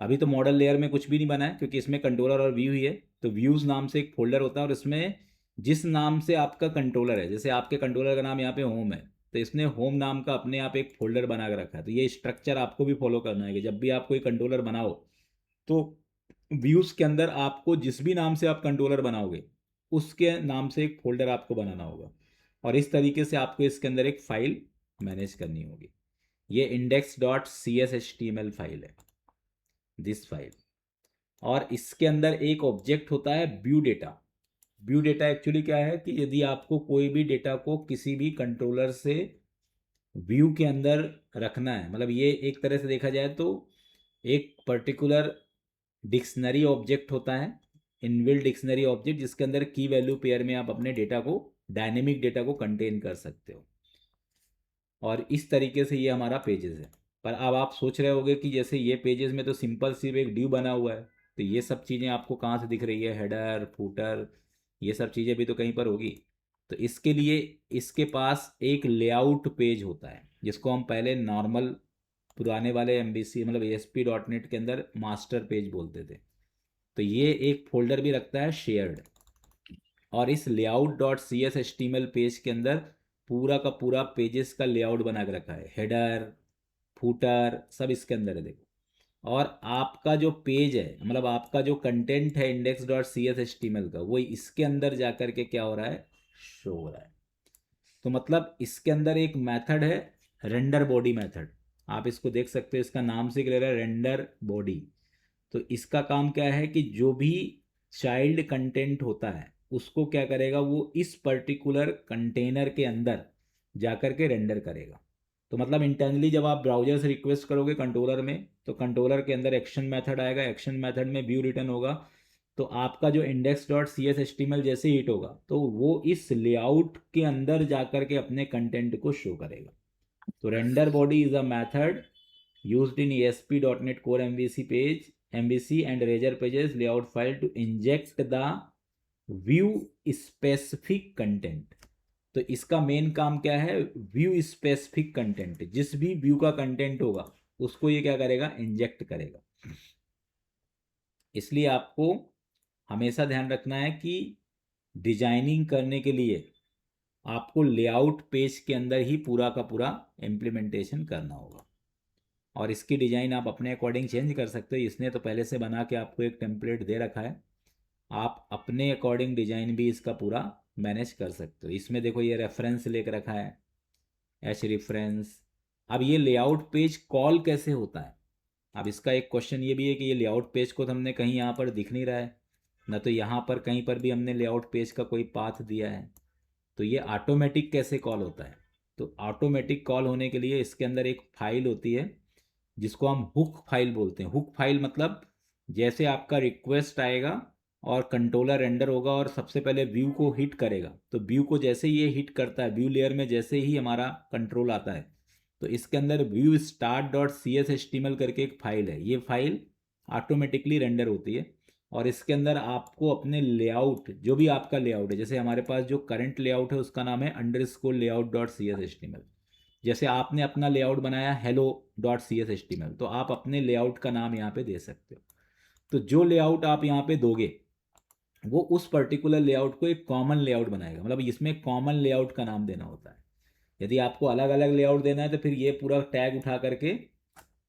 अभी तो मॉडल लेयर में कुछ भी नहीं बना है, क्योंकि इसमें कंट्रोलर और व्यू ही है। तो व्यूज़ नाम से एक फोल्डर होता है, और इसमें जिस नाम से आपका कंट्रोलर है, जैसे आपके कंट्रोलर का नाम यहाँ पे होम है, तो इसने होम नाम का अपने आप एक फोल्डर बना के रखा है। तो ये स्ट्रक्चर आपको भी फॉलो करना है कि जब भी आप कोई कंट्रोलर बनाओ, तो व्यूज़ के अंदर आपको जिस भी नाम से आप कंट्रोलर बनाओगे, उसके नाम से एक फोल्डर आपको बनाना होगा, और इस तरीके से आपको इसके अंदर एक फाइल मैनेज करनी होगी। ये index dot C S H T M L file है, दिस फाइल। और इसके अंदर एक ऑब्जेक्ट होता है view data. View data actually क्या है कि यदि आपको कोई भी डेटा को किसी भी कंट्रोलर से व्यू के अंदर रखना है, मतलब ये एक तरह से देखा जाए तो एक पर्टिकुलर डिक्शनरी ऑब्जेक्ट होता है, इनबिल्ट डिक्शनरी ऑब्जेक्ट, जिसके अंदर की वैल्यू पेयर में आप अपने डेटा को, डायनेमिक डेटा को कंटेन कर सकते हो। और इस तरीके से ये हमारा पेजेस है। पर अब आप सोच रहे होगे कि जैसे ये पेजेस में तो सिंपल सिर्फ एक ड्यू बना हुआ है, तो ये सब चीज़ें आपको कहाँ से दिख रही है, हेडर फूटर, ये सब चीज़ें भी तो कहीं पर होगी। तो इसके लिए इसके पास एक लेआउट पेज होता है, जिसको हम पहले नॉर्मल पुराने वाले MVC मतलब ASP.NET के अंदर मास्टर पेज बोलते थे। तो ये एक फोल्डर भी रखता है शेयर्ड, और इस layout.cs HTML पेज के अंदर पूरा का पूरा पेजेस का लेआउट बना के रखा है, हेडर फूटर सब इसके अंदर है देखो। और आपका जो पेज है, मतलब आपका जो कंटेंट है index.cs HTML का, वो इसके अंदर जाकर के क्या हो रहा है, शो हो रहा है। तो मतलब इसके अंदर एक मेथड है रेंडर बॉडी मेथड, आप इसको देख सकते हो, इसका नाम से क्लियर है, रेंडर बॉडी। तो इसका काम क्या है कि जो भी चाइल्ड कंटेंट होता है उसको क्या करेगा, वो इस पर्टिकुलर कंटेनर के अंदर जाकर के रेंडर करेगा। तो मतलब इंटरनली जब आप ब्राउजर से रिक्वेस्ट करोगे कंट्रोलर में, तो कंट्रोलर के अंदर एक्शन मेथड आएगा, एक्शन मेथड में व्यू रिटर्न होगा। तो आपका जो index.cs HTML जैसे हिट होगा तो वो इस लेआउट के अंदर जाकर के अपने कंटेंट को शो करेगा। तो render body is a method used in ASP.NET Core MVC and Razor Pages layout file to inject the view specific content। तो इसका मेन काम क्या है, व्यू स्पेसिफिक कंटेंट, जिस भी व्यू का कंटेंट होगा उसको ये क्या करेगा, इंजेक्ट करेगा। इसलिए आपको हमेशा ध्यान रखना है कि डिजाइनिंग करने के लिए आपको लेआउट पेज के अंदर ही पूरा का पूरा इम्प्लीमेंटेशन करना होगा, और इसकी डिज़ाइन आप अपने अकॉर्डिंग चेंज कर सकते हो। इसने तो पहले से बना के आपको एक टेम्पलेट दे रखा है, आप अपने अकॉर्डिंग डिज़ाइन भी इसका पूरा मैनेज कर सकते हो। इसमें देखो ये रेफरेंस लेकर रखा है, एच रेफरेंस। अब ये लेआउट पेज कॉल कैसे होता है, अब इसका एक क्वेश्चन ये भी है कि ये लेआउट पेज को तो हमने कहीं यहाँ पर दिख नहीं रहा है ना, तो यहाँ पर कहीं पर भी हमने लेआउट पेज का कोई पाथ दिया है, तो ये ऑटोमेटिक कैसे कॉल होता है। तो ऑटोमेटिक कॉल होने के लिए इसके अंदर एक फाइल होती है जिसको हम हुक फाइल बोलते हैं। हुक फाइल मतलब जैसे आपका रिक्वेस्ट आएगा और कंट्रोलर रेंडर होगा और सबसे पहले व्यू को हिट करेगा, तो व्यू को जैसे ही ये हिट करता है, व्यू लेयर में जैसे ही हमारा कंट्रोल आता है, तो इसके अंदर व्यू start.cs HTML करके एक फाइल है, ये फाइल ऑटोमेटिकली रेंडर होती है। और इसके अंदर आपको अपने लेआउट, जो भी आपका लेआउट है, जैसे हमारे पास जो करंट लेआउट है उसका नाम है अंडरस्कोर layout.cs HTML। जैसे आपने अपना लेआउट बनाया hello.cs HTML, तो आप अपने लेआउट का नाम यहाँ पे दे सकते हो। तो जो लेआउट आप यहाँ पे दोगे वो उस पर्टिकुलर लेआउट को एक कॉमन लेआउट बनाएगा, मतलब इसमें कॉमन लेआउट का नाम देना होता है। यदि आपको अलग अलग लेआउट देना है तो फिर ये पूरा टैग उठा करके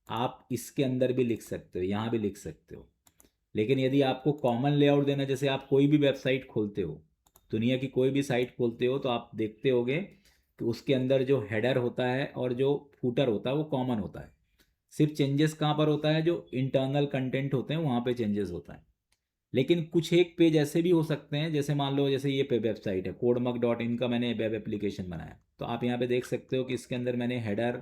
आप इसके अंदर भी लिख सकते हो, यहाँ भी लिख सकते हो। लेकिन यदि आपको कॉमन लेआउट देना, जैसे आप कोई भी वेबसाइट खोलते हो, दुनिया की कोई भी साइट खोलते हो, तो आप देखते होगे कि उसके अंदर जो हेडर होता है और जो फूटर होता है वो कॉमन होता है। सिर्फ चेंजेस कहाँ पर होता है, जो इंटरनल कंटेंट होते हैं वहाँ पे चेंजेस होता है। लेकिन कुछ एक पेज ऐसे भी हो सकते हैं, जैसे मान लो जैसे ये पे वेबसाइट है codemug.in का, मैंने वेब एप्लीकेशन बनाया, तो आप यहाँ पे देख सकते हो कि इसके अंदर मैंने हेडर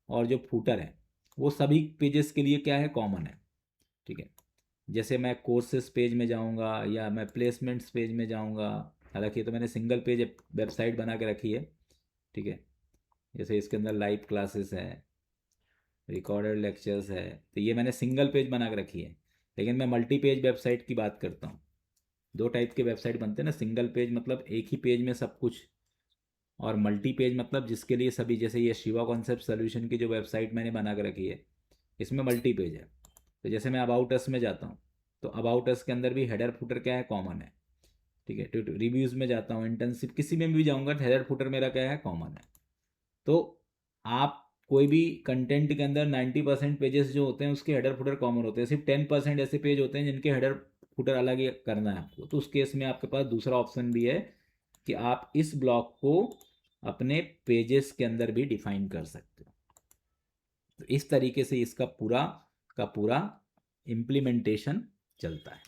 और जो फूटर है वो सभी पेजेस के लिए क्या है, कॉमन है। ठीक है, जैसे मैं कोर्सेज पेज में जाऊँगा या मैं प्लेसमेंट्स पेज में जाऊँगा, हालांकि तो मैंने सिंगल पेज वेबसाइट बना के रखी है। ठीक है, जैसे इसके अंदर लाइव क्लासेस है, रिकॉर्डेड लेक्चर्स है, तो ये मैंने सिंगल पेज बना के रखी है। लेकिन मैं मल्टी पेज वेबसाइट की बात करता हूँ। दो टाइप के वेबसाइट बनते हैं ना, सिंगल पेज मतलब एक ही पेज में सब कुछ, और मल्टी पेज मतलब जिसके लिए सभी, जैसे ये शिवा कॉन्सेप्ट सोल्यूशन की जो वेबसाइट मैंने बना के रखी है इसमें मल्टी पेज है। तो जैसे मैं अबाउट अस में जाता हूँ, तो अबाउट अस के अंदर भी हेडर फुटर क्या है, कॉमन है। ठीक है, तो रिव्यूज़ में जाता हूँ, इंटर्नशिप किसी में भी जाऊँगा तो हेडर फुटर मेरा क्या है, कॉमन है। तो आप कोई भी कंटेंट के अंदर 90% पेजेस जो होते हैं उसके हेडर फुटर कॉमन होते हैं, सिर्फ 10% ऐसे पेज होते हैं जिनके हेडर फुटर अलग ही करना है आपको। तो उस केस में आपके पास दूसरा ऑप्शन भी है कि आप इस ब्लॉक को अपने पेजेस के अंदर भी डिफाइन कर सकते हो। तो इस तरीके से इसका पूरा का पूरा इम्प्लीमेंटेशन चलता है।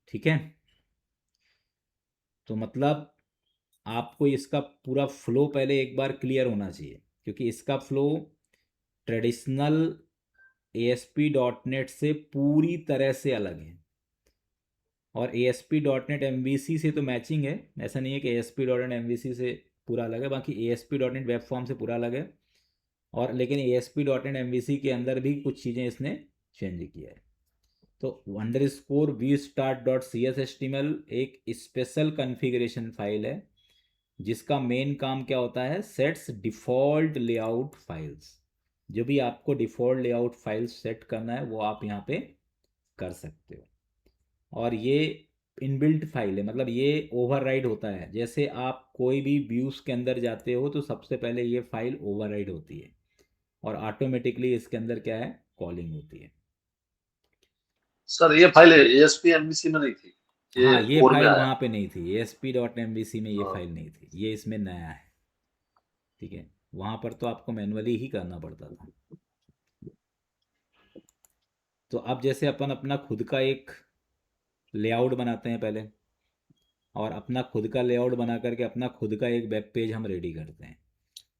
ठीक है, तो मतलब आपको इसका पूरा फ्लो पहले एक बार क्लियर होना चाहिए, क्योंकि इसका फ्लो ट्रेडिशनल ASP.NET से पूरी तरह से अलग है। और ASP.NET MVC से तो मैचिंग है, ऐसा नहीं है कि ASP.NET MVC से पूरा अलग है, बाकी ASP.NET वेब फॉर्म से पूरा अलग है। और लेकिन ASP.NET MVC के अंदर भी कुछ चीज़ें इसने चेंज किया है। तो _vstart.cshtml एक स्पेशल कॉन्फ़िगरेशन फाइल है जिसका मेन काम क्या होता है, सेट्स डिफ़ॉल्ट लेआउट फाइल्स। जो भी आपको डिफ़ॉल्ट लेआउट फाइल्स सेट करना है वो आप यहाँ पे कर सकते हो। और ये इनबिल्ट फाइल है, मतलब ये ओवरराइड होता है। जैसे आप कोई भी व्यूज़ के अंदर जाते हो तो सबसे पहले ये फाइल ओवरराइड होती है और ऑटोमेटिकली इसके अंदर क्या है, कॉलिंग होती है। सर ये फाइल ASP.NBC में नहीं थी, ये हाँ, ये कोर में फाइल आया। वहाँ पे नहीं थी, ASP.MVC में ये हाँ। फाइल नहीं थी, ये इसमें नया है। ठीक है, वहाँ पर तो आपको मैनुअली ही करना पड़ता था। तो अब जैसे अपन अपना खुद का एक लेआउट बनाते हैं पहले, और अपना खुद का लेआउट बना करके अपना खुद का एक वेब पेज हम रेडी करते हैं।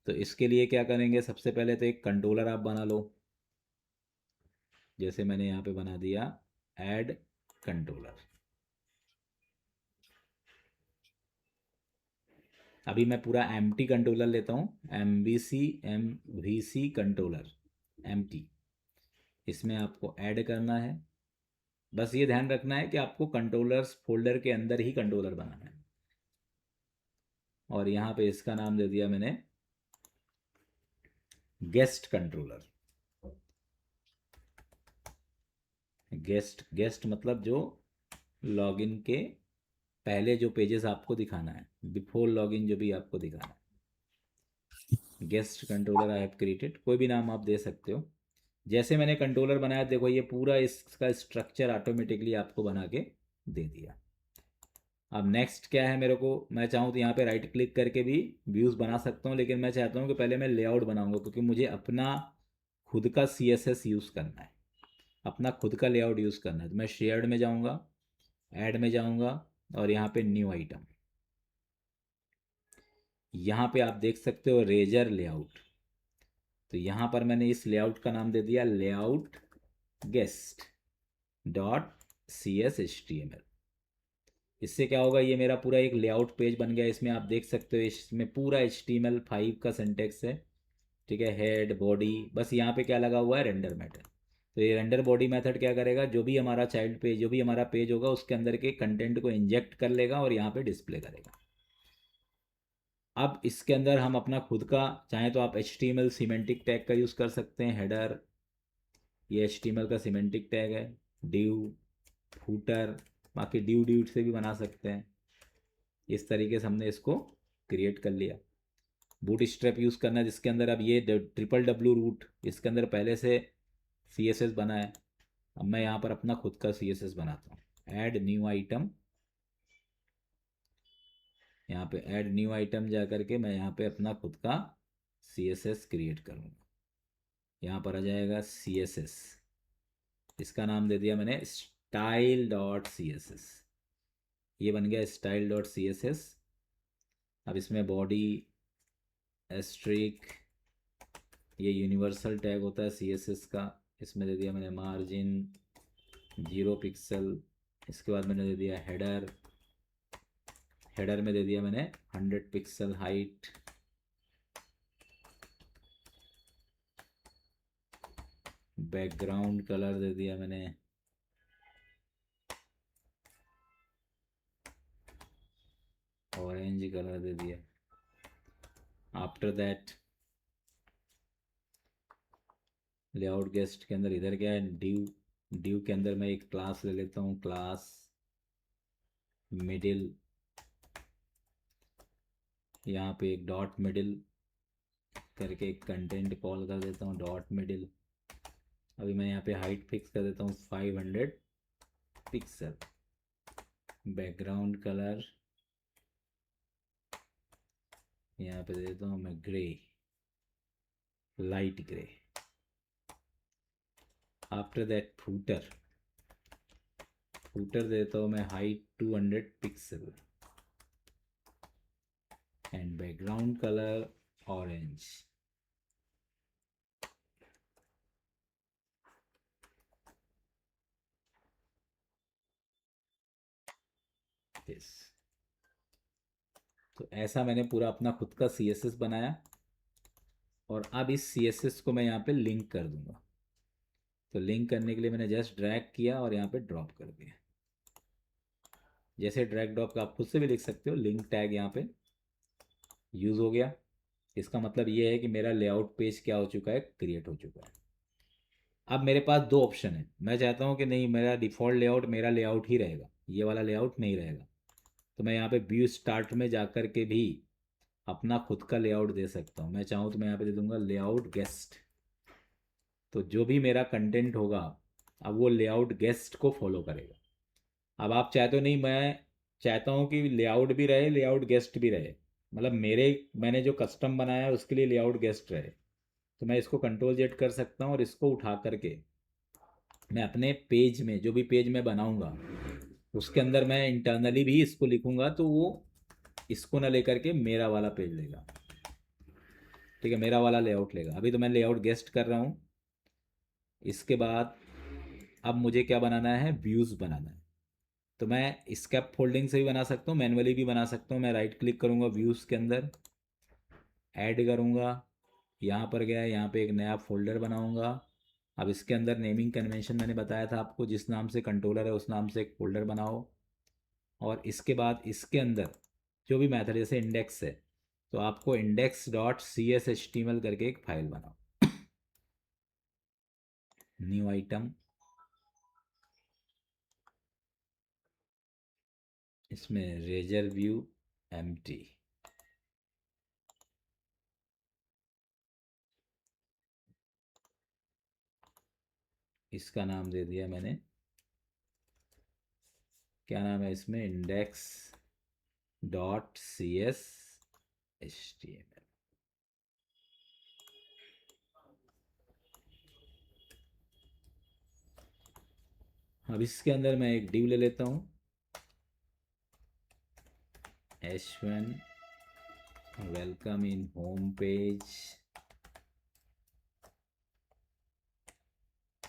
तो इसके लिए क्या करेंगे, सबसे पहले तो एक कंट्रोलर आप बना लो। जैसे मैंने यहाँ पे बना दिया ऐड कंट्रोलर। अभी मैं पूरा एम्प्टी कंट्रोलर लेता हूँ, MVC कंट्रोलर एम्प्टी। इसमें आपको ऐड करना है। बस ये ध्यान रखना है कि आपको कंट्रोलर्स फोल्डर के अंदर ही कंट्रोलर बनाना है। और यहाँ पे इसका नाम दे दिया मैंने गेस्ट कंट्रोलर। गेस्ट मतलब जो लॉगिन के पहले जो पेजेस आपको दिखाना है, बिफोर लॉगिन जो भी आपको दिखाना है। Guest controller I have created, कोई भी नाम आप दे सकते हो। जैसे मैंने कंट्रोलर बनाया, देखो ये पूरा इसका स्ट्रक्चर ऑटोमेटिकली आपको बना के दे दिया। अब नेक्स्ट क्या है, मेरे को मैं चाहूँ तो यहाँ पे राइट क्लिक करके भी व्यूज़ बना सकता हूँ, लेकिन मैं चाहता हूँ कि पहले मैं लेआउट बनाऊँगा, क्योंकि मुझे अपना खुद का CSS यूज़ करना है, अपना खुद का लेआउट यूज़ करना है। तो मैं शेयर्ड में जाऊँगा, ऐड में जाऊँगा, और यहाँ पे न्यू आइटम, यहाँ पे आप देख सकते हो रेजर लेआउट। तो यहाँ पर मैंने इस लेआउट का नाम दे दिया लेआउट गेस्ट डॉट CSHTML। इससे क्या होगा, ये मेरा पूरा एक लेआउट पेज बन गया। इसमें आप देख सकते हो इसमें पूरा HTML5 का सिंटेक्स है। ठीक है, हेड बॉडी, बस यहाँ पे क्या लगा हुआ है, रेंडर मेथड। तो ये रेंडर बॉडी मेथड क्या करेगा, जो भी हमारा चाइल्ड पेज, जो भी हमारा पेज होगा उसके अंदर के कंटेंट को इंजेक्ट कर लेगा और यहाँ पे डिस्प्ले करेगा। अब इसके अंदर हम अपना खुद का, चाहे तो आप HTML सीमेंटिक टैग का यूज़ कर सकते हैं, हेडर, ये HTML का सीमेंटिक टैग है, डिव, फूटर, बाकी डिव से भी बना सकते हैं। इस तरीके से हमने इसको क्रिएट कर लिया। बूट स्ट्रैप यूज़ करना है, जिसके अंदर अब ये WWW रूट, इसके अंदर पहले से CSS बना है। अब मैं यहाँ पर अपना खुद का CSS बनाता हूँ। ऐड न्यू आइटम, यहाँ पे ऐड न्यू आइटम जा करके मैं यहाँ पे अपना खुद का CSS क्रिएट करूँगा। यहाँ पर आ जाएगा CSS, इसका नाम दे दिया मैंने style.css। ये बन गया style.css। अब इसमें बॉडी एस्ट्रिक, ये यूनिवर्सल टैग होता है CSS का, इसमें दे दिया मैंने मार्जिन 0 पिक्सल। इसके बाद मैंने दे दिया हेडर, हेडर में दे दिया मैंने 100 पिक्सल हाइट। बैकग्राउंड कलर दे दिया मैंने ऑरेंज कलर दे दिया। आफ्टर दैट लेआउट गेस्ट के अंदर इधर क्या है, डिव के अंदर मैं एक क्लास ले लेता हूँ, क्लास मिडिल, यहाँ पे एक डॉट मिडिल करके एक कंटेंट कॉल कर देता हूँ, डॉट मिडिल। अभी मैं यहाँ पे हाइट फिक्स कर देता हूँ 500 पिक्सल। बैकग्राउंड कलर यहाँ पे दे देता हूँ मैं grey, light grey. After that footer दे देता हूँ मैं height 200 pixel. and background color orange. This. तो ऐसा मैंने पूरा अपना खुद का CSS बनाया और अब इस CSS को मैं यहाँ पे लिंक कर दूंगा। तो लिंक करने के लिए मैंने जस्ट ड्रैग किया और यहाँ पे ड्रॉप कर दिया। जैसे ड्रैग ड्रॉप का आप खुद से भी लिख सकते हो, लिंक टैग यहाँ पे यूज़ हो गया। इसका मतलब ये है कि मेरा लेआउट पेज क्या हो चुका है, क्रिएट हो चुका है। अब मेरे पास दो ऑप्शन है। मैं चाहता हूँ कि नहीं, मेरा डिफ़ॉल्ट लेआउट मेरा लेआउट ही रहेगा, ये वाला लेआउट नहीं रहेगा। तो मैं यहाँ पे व्यू स्टार्ट में जा कर के भी अपना खुद का लेआउट दे सकता हूँ। मैं चाहूँ तो मैं यहाँ पे दे दूँगा लेआउट गेस्ट। तो जो भी मेरा कंटेंट होगा अब वो लेआउट गेस्ट को फॉलो करेगा। अब आप चाहते हो नहीं, मैं चाहता हूँ कि लेआउट भी रहे, लेआउट गेस्ट भी रहे, मतलब मैंने जो कस्टम बनाया है उसके लिए लेआउट गेस्ट रहे। तो मैं इसको कंट्रोल जेड कर सकता हूँ और इसको उठा करके मैं अपने पेज में, जो भी पेज मैं बनाऊँगा उसके अंदर मैं इंटरनली भी इसको लिखूँगा, तो वो इसको ना लेकर के मेरा वाला पेज लेगा। ठीक है, मेरा वाला लेआउट लेगा। अभी तो मैं लेआउट गेस्ट कर रहा हूँ। इसके बाद अब मुझे क्या बनाना है, व्यूज़ बनाना है। तो मैं स्कैप फोल्डिंग से भी बना सकता हूँ, मैनुअली भी बना सकता हूँ। मैं राइट क्लिक करूँगा व्यूज़ के अंदर, ऐड करूँगा, यहाँ पर गया, यहाँ पे एक नया फोल्डर बनाऊँगा। अब इसके अंदर नेमिंग कन्वेंशन मैंने बताया था आपको, जिस नाम से कंट्रोलर है उस नाम से एक फोल्डर बनाओ। और इसके बाद इसके अंदर जो भी मैथड, जैसे इंडेक्स है तो आपको index.cshtml करके एक फाइल बनाओ। न्यू आइटम, इसमें रेजर व्यू एम्प्टी, इसका नाम दे दिया मैंने, क्या नाम है इसमें, index.cshtml। अब इसके अंदर मैं एक डिव ले लेता हूँ, H1 welcome in home page.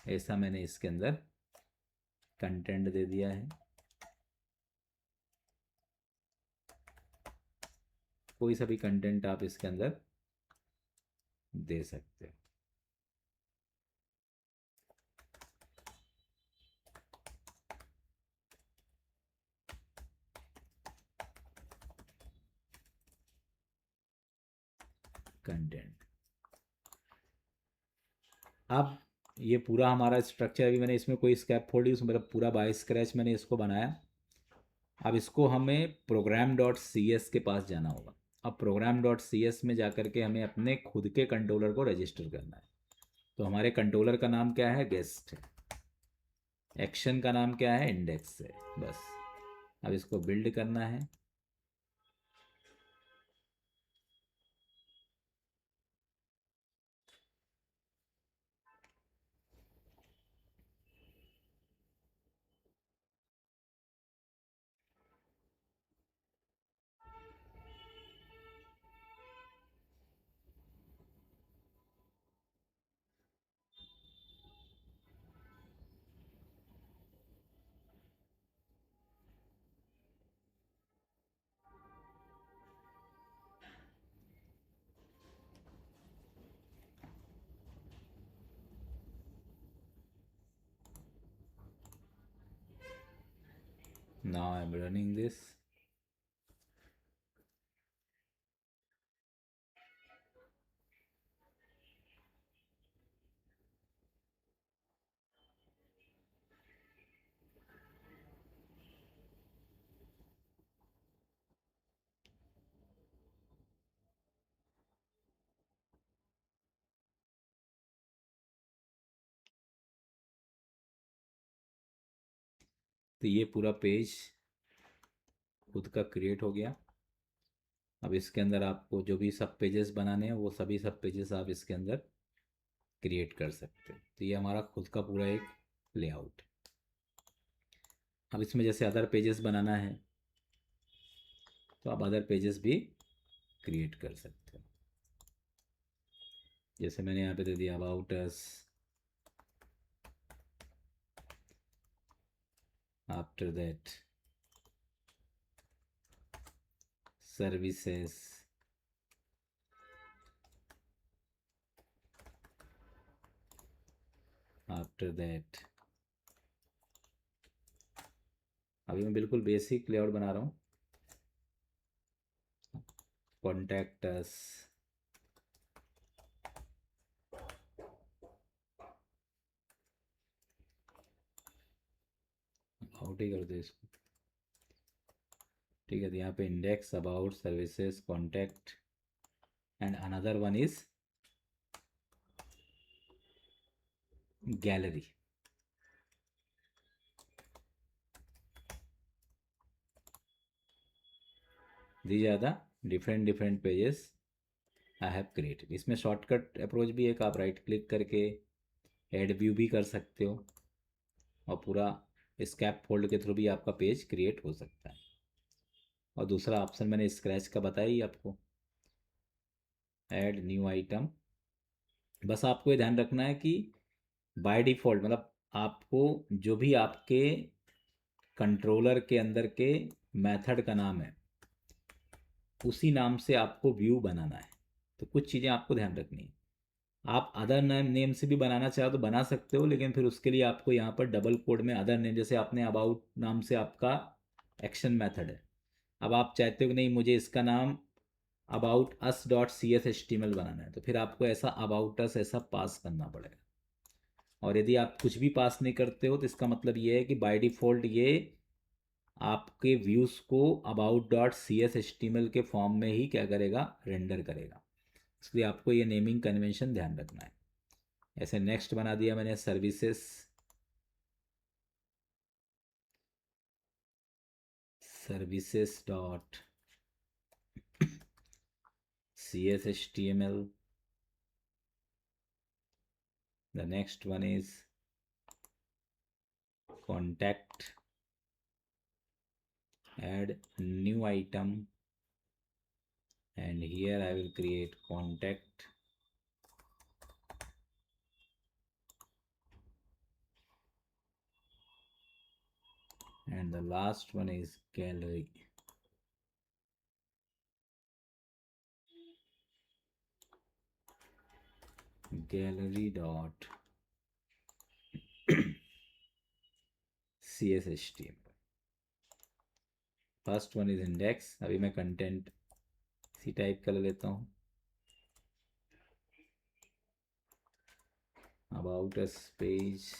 ऐसा मैंने इसके अंदर कंटेंट दे दिया है। कोई सा भी कंटेंट आप इसके अंदर दे सकते हो। कंटेंट, अब ये पूरा हमारा स्ट्रक्चर, अभी मैंने इसमें कोई स्कैप फोल्ड यूज, मतलब पूरा बाय स्क्रैच मैंने इसको बनाया। अब इसको हमें program.cs के पास जाना होगा। अब program.cs में जाकर के हमें अपने खुद के कंट्रोलर को रजिस्टर करना है। तो हमारे कंट्रोलर का नाम क्या है, गेस्ट है। एक्शन का नाम क्या है, इंडेक्स है। बस अब इसको बिल्ड करना है। Now I'm running this. तो ये पूरा पेज खुद का क्रिएट हो गया। अब इसके अंदर आपको जो भी सब पेजेस बनाने हैं वो सभी सब पेजेस आप इसके अंदर क्रिएट कर सकते हो। तो ये हमारा खुद का पूरा एक लेआउट। अब इसमें जैसे अदर पेजेस बनाना है तो आप अदर पेजेस भी क्रिएट कर सकते हो। जैसे मैंने यहाँ पे दे दिया about us, after that services, after that, अभी मैं बिल्कुल बेसिक लेआउट बना रहा हूँ, कॉन्टैक्ट अस, आउट ही कर दो इसको, ठीक है। तो यहाँ पे index, about, services, contact and another one is gallery. These are the different pages I have created. इसमें शॉर्टकट अप्रोच भी एक, आप राइट क्लिक करके ऐड व्यू भी कर सकते हो और पूरा स्कैप फोल्ड के थ्रू भी आपका पेज क्रिएट हो सकता है। और दूसरा ऑप्शन मैंने स्क्रैच का बताया ही आपको, ऐड न्यू आइटम। बस आपको ये ध्यान रखना है कि बाय डिफ़ॉल्ट मतलब आपको जो भी आपके कंट्रोलर के अंदर के मेथड का नाम है उसी नाम से आपको व्यू बनाना है। तो कुछ चीज़ें आपको ध्यान रखनी है। आप अदर नेम से भी बनाना चाहो तो बना सकते हो, लेकिन फिर उसके लिए आपको यहाँ पर डबल कोड में अदर नेम, जैसे आपने अबाउट नाम से आपका एक्शन मेथड है, अब आप चाहते हो कि नहीं मुझे इसका नाम about us dot C S H T M L बनाना है, तो फिर आपको ऐसा अबाउट अस ऐसा पास करना पड़ेगा। और यदि आप कुछ भी पास नहीं करते हो तो इसका मतलब ये है कि बाय डिफ़ॉल्ट ये आपके व्यूज़ को about dot C S H T M L के फॉर्म में ही क्या करेगा, रेंडर करेगा। इसलिए आपको ये नेमिंग कन्वेंशन ध्यान रखना है। ऐसे नेक्स्ट बना दिया मैंने services, services dot C S H T M L. The next one is contact, add new item, and here I will create contact, and the last one is gallery. Gallery dot CSHTML. First one is index, अभी मैं content इसी type कर लेता हूँ, about us page,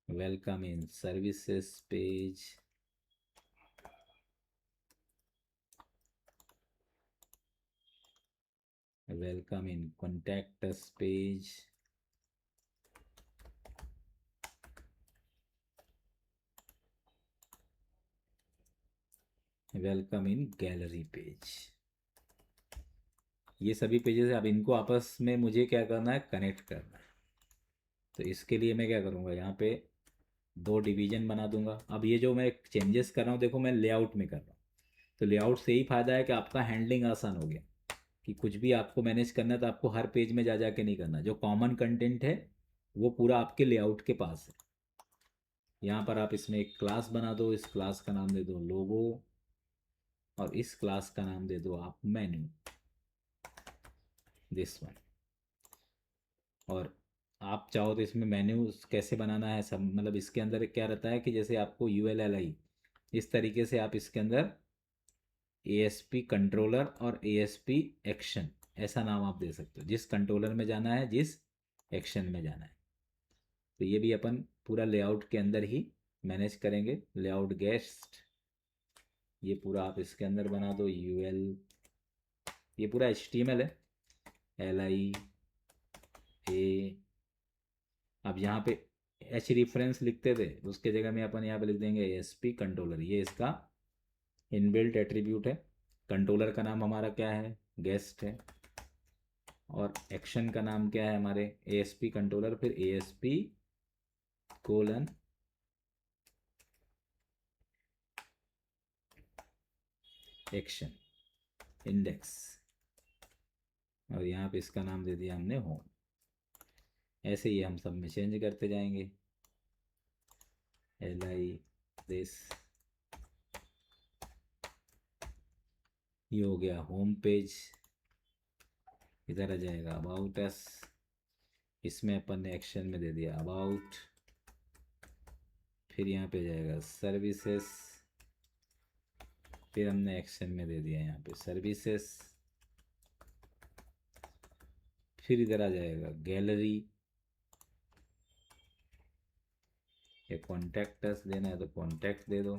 welcome in services page, welcome in contact us page, welcome in gallery page. ये सभी pages अब इनको आपस में मुझे क्या करना है, कनेक्ट करना है। तो इसके लिए मैं क्या करूँगा, यहाँ पे दो डिवीज़न बना दूंगा। अब ये जो मैं चेंजेस कर रहा हूँ देखो मैं लेआउट में कर रहा हूँ, तो लेआउट से ही फ़ायदा है कि आपका हैंडलिंग आसान हो गया, कि कुछ भी आपको मैनेज करना है तो आपको हर पेज में जा जा के नहीं करना। जो कॉमन कंटेंट है वो पूरा आपके लेआउट के पास है। यहाँ पर आप इसमें एक क्लास बना दो, इस क्लास का नाम दे दो लोगो, और इस क्लास का नाम दे दो आप मेन्यू, दिस वन। और आप चाहो तो इसमें मेन्यू कैसे बनाना है सब, मतलब इसके अंदर क्या रहता है कि जैसे आपको ULLI इस तरीके से आप इसके अंदर ASP कंट्रोलर और ASP एक्शन ऐसा नाम आप दे सकते हो, जिस कंट्रोलर में जाना है, जिस एक्शन में जाना है। तो ये भी अपन पूरा लेआउट के अंदर ही मैनेज करेंगे। लेआउट गेस्ट, ये पूरा आप इसके अंदर बना दो UL, ये पूरा HTML है, LI A। अब यहाँ पे H रेफरेंस लिखते थे, उसके जगह में अपन यहाँ पे लिख देंगे ASP कंट्रोलर। ये इसका इनबिल्ट एट्रीब्यूट है। कंट्रोलर का नाम हमारा क्या है, गेस्ट है, और एक्शन का नाम क्या है हमारे, ASP कंट्रोलर, फिर ASP कोलन एक्शन इंडेक्स, और यहाँ पे इसका नाम दे दिया हमने होम। ऐसे ही हम सब में चेंज करते जाएंगे। li दिस, ये हो गया होम पेज। इधर आ जाएगा अबाउट अस, इसमें अपन ने एक्शन में दे दिया अबाउट। फिर यहाँ पे जाएगा सर्विसेज, फिर हमने एक्शन में दे दिया यहाँ पे सर्विसेज। फिर इधर आ जाएगा गैलरी, ये कॉन्टैक्ट अस देना है तो कॉन्टैक्ट दे दो,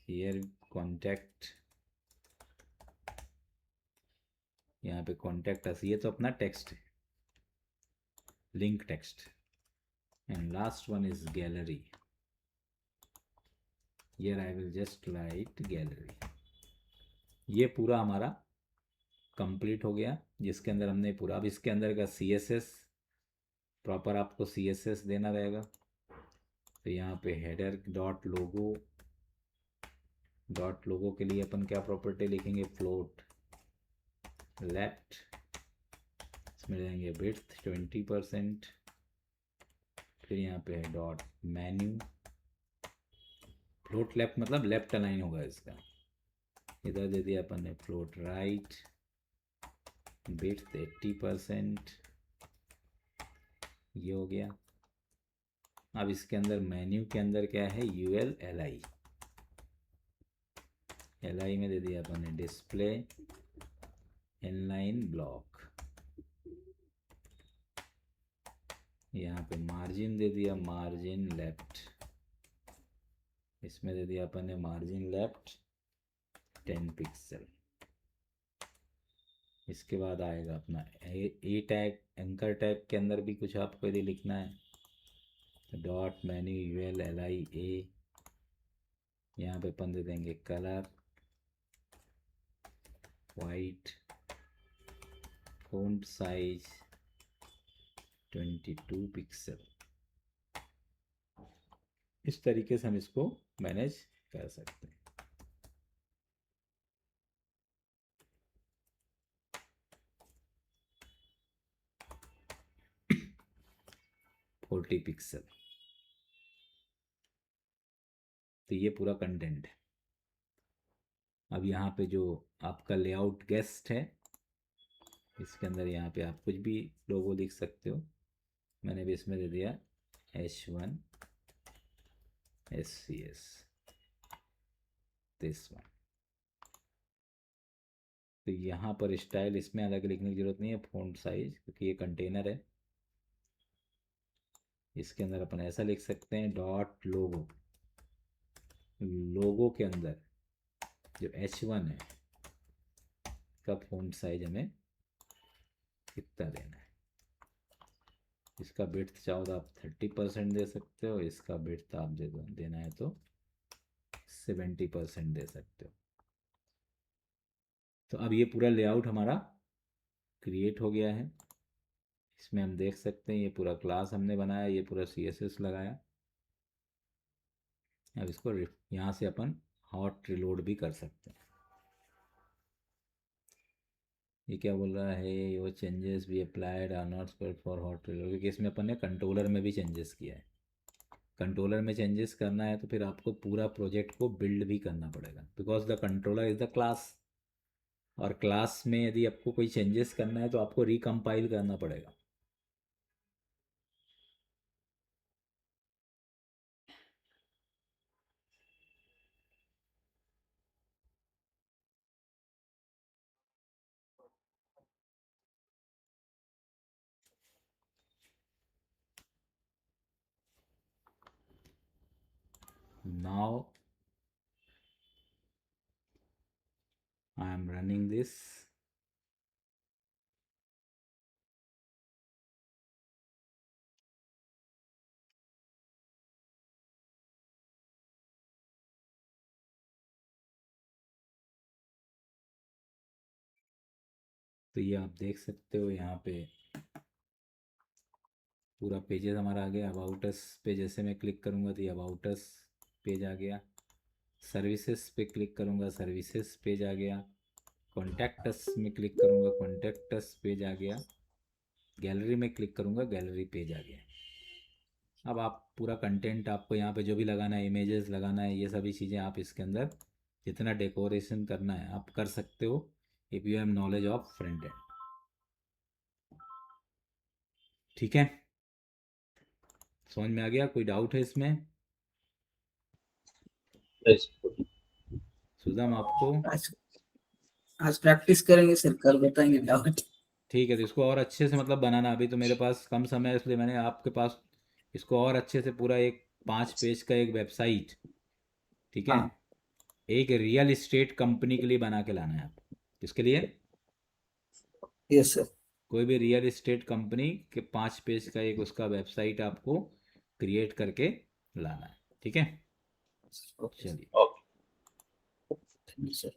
हियर कॉन्टैक्ट, यहाँ पे कॉन्टैक्ट अस। ये तो अपना टेक्स्ट है, link text. And last one is gallery, here I will just right gallery. ये पूरा हमारा कंप्लीट हो गया, जिसके अंदर हमने पूरा, अब इसके अंदर का CSS प्रॉपर आपको CSS देना रहेगा। तो यहाँ पे हेडर डॉट लोगो, डॉट लोगो के लिए अपन क्या प्रॉपर्टी लिखेंगे, फ्लोट लेफ्ट, इसमें जाएंगे विड्थ 20%। फिर यहाँ पे है डॉट मेन्यू, फ्लोट लेफ्ट मतलब लेफ्ट अलाइन होगा इसका। इधर दे दिया अपन ने फ्लोट राइट, विड्थ 80%, ये हो गया। अब इसके अंदर मेन्यू के अंदर क्या है, ULLI, LI में दे दिया अपन ने डिस्प्ले इनलाइन ब्लॉक। यहाँ पे मार्जिन दे दिया मार्जिन लेफ्ट, इसमें दे दिया अपन ने मार्जिन लेफ्ट 10 पिक्सल। इसके बाद आएगा अपना ए टैग, एंकर टैग के अंदर भी कुछ आपको यदि लिखना है तो डॉट मेन्यू ULLI A, यहाँ पे अपन दे देंगे colour white, font size 22 pixel. इस तरीके से हम इसको मैनेज कर सकते हैं। फोर्टी पिक्सल, तो ये पूरा कंटेंट है। अब यहाँ पे जो आपका लेआउट गेस्ट है, इसके अंदर यहाँ पे आप कुछ भी लोगो लिख सकते हो। मैंने भी इसमें दे दिया H1 SCS दिस वन। तो यहाँ पर स्टाइल इसमें अलग लिखने की ज़रूरत नहीं है, फ़ॉन्ट साइज, क्योंकि ये कंटेनर है। इसके अंदर अपन ऐसा लिख सकते हैं डॉट लोगो, लोगो के अंदर जो H1 है का फ़ॉन्ट साइज हमें कितना देना है। इसका विड्थ चाहो तो आप 30% दे सकते हो, इसका विड्थ आप देना है तो 70% दे सकते हो। तो अब ये पूरा लेआउट हमारा क्रिएट हो गया है। इसमें हम देख सकते हैं ये पूरा क्लास हमने बनाया, ये पूरा CSS लगाया। अब इसको यहाँ से अपन हॉट रिलोड भी कर सकते हैं। ये क्या बोल रहा है, योर चेंजेस भी applied are not for hot reload, क्योंकि इसमें अपन ने कंट्रोलर में भी चेंजेस किया है। कंट्रोलर में चेंजेस करना है तो फिर आपको पूरा प्रोजेक्ट को बिल्ड भी करना पड़ेगा, because the controller is the class. और क्लास में यदि आपको कोई चेंजेस करना है तो आपको रिकम्पाइल करना पड़ेगा। Now I am running this. तो ये आप देख सकते हो यहाँ पे पूरा पेजेस हमारा आ गया। अबाउट अस पे जैसे मैं क्लिक करूँगा तो ये अबाउट अस पेज आ गया। सर्विसेज पे क्लिक करूँगा, सर्विसेज पेज आ गया। कॉन्टैक्ट्स में क्लिक करूँगा, कॉन्टैक्ट्स पेज आ गया। गैलरी में क्लिक करूँगा, गैलरी पेज आ गया। अब आप पूरा कंटेंट आपको यहाँ पे जो भी लगाना है, इमेजेस लगाना है, ये सभी चीज़ें आप इसके अंदर जितना डेकोरेशन करना है आप कर सकते हो if you have knowledge of front end. ठीक है, समझ में आ गया? कोई डाउट है इसमें? सुदाम आपको? आज आज प्रैक्टिस करेंगे सर, कल बताएंगे डाउट। ठीक है, तो इसको और अच्छे से मतलब बनाना। अभी तो मेरे पास कम समय है इसलिए मैंने आपके पास इसको और अच्छे से पूरा एक 5 पेज का एक वेबसाइट, ठीक है, हाँ एक रियल इस्टेट कंपनी के लिए बना के लाना है आपको। किसके लिए? Yes sir. कोई भी रियल इस्टेट कंपनी के 5 पेज का एक उसका वेबसाइट आपको क्रिएट करके लाना है। ठीक है, ओके चलिए। Okay thank you sir.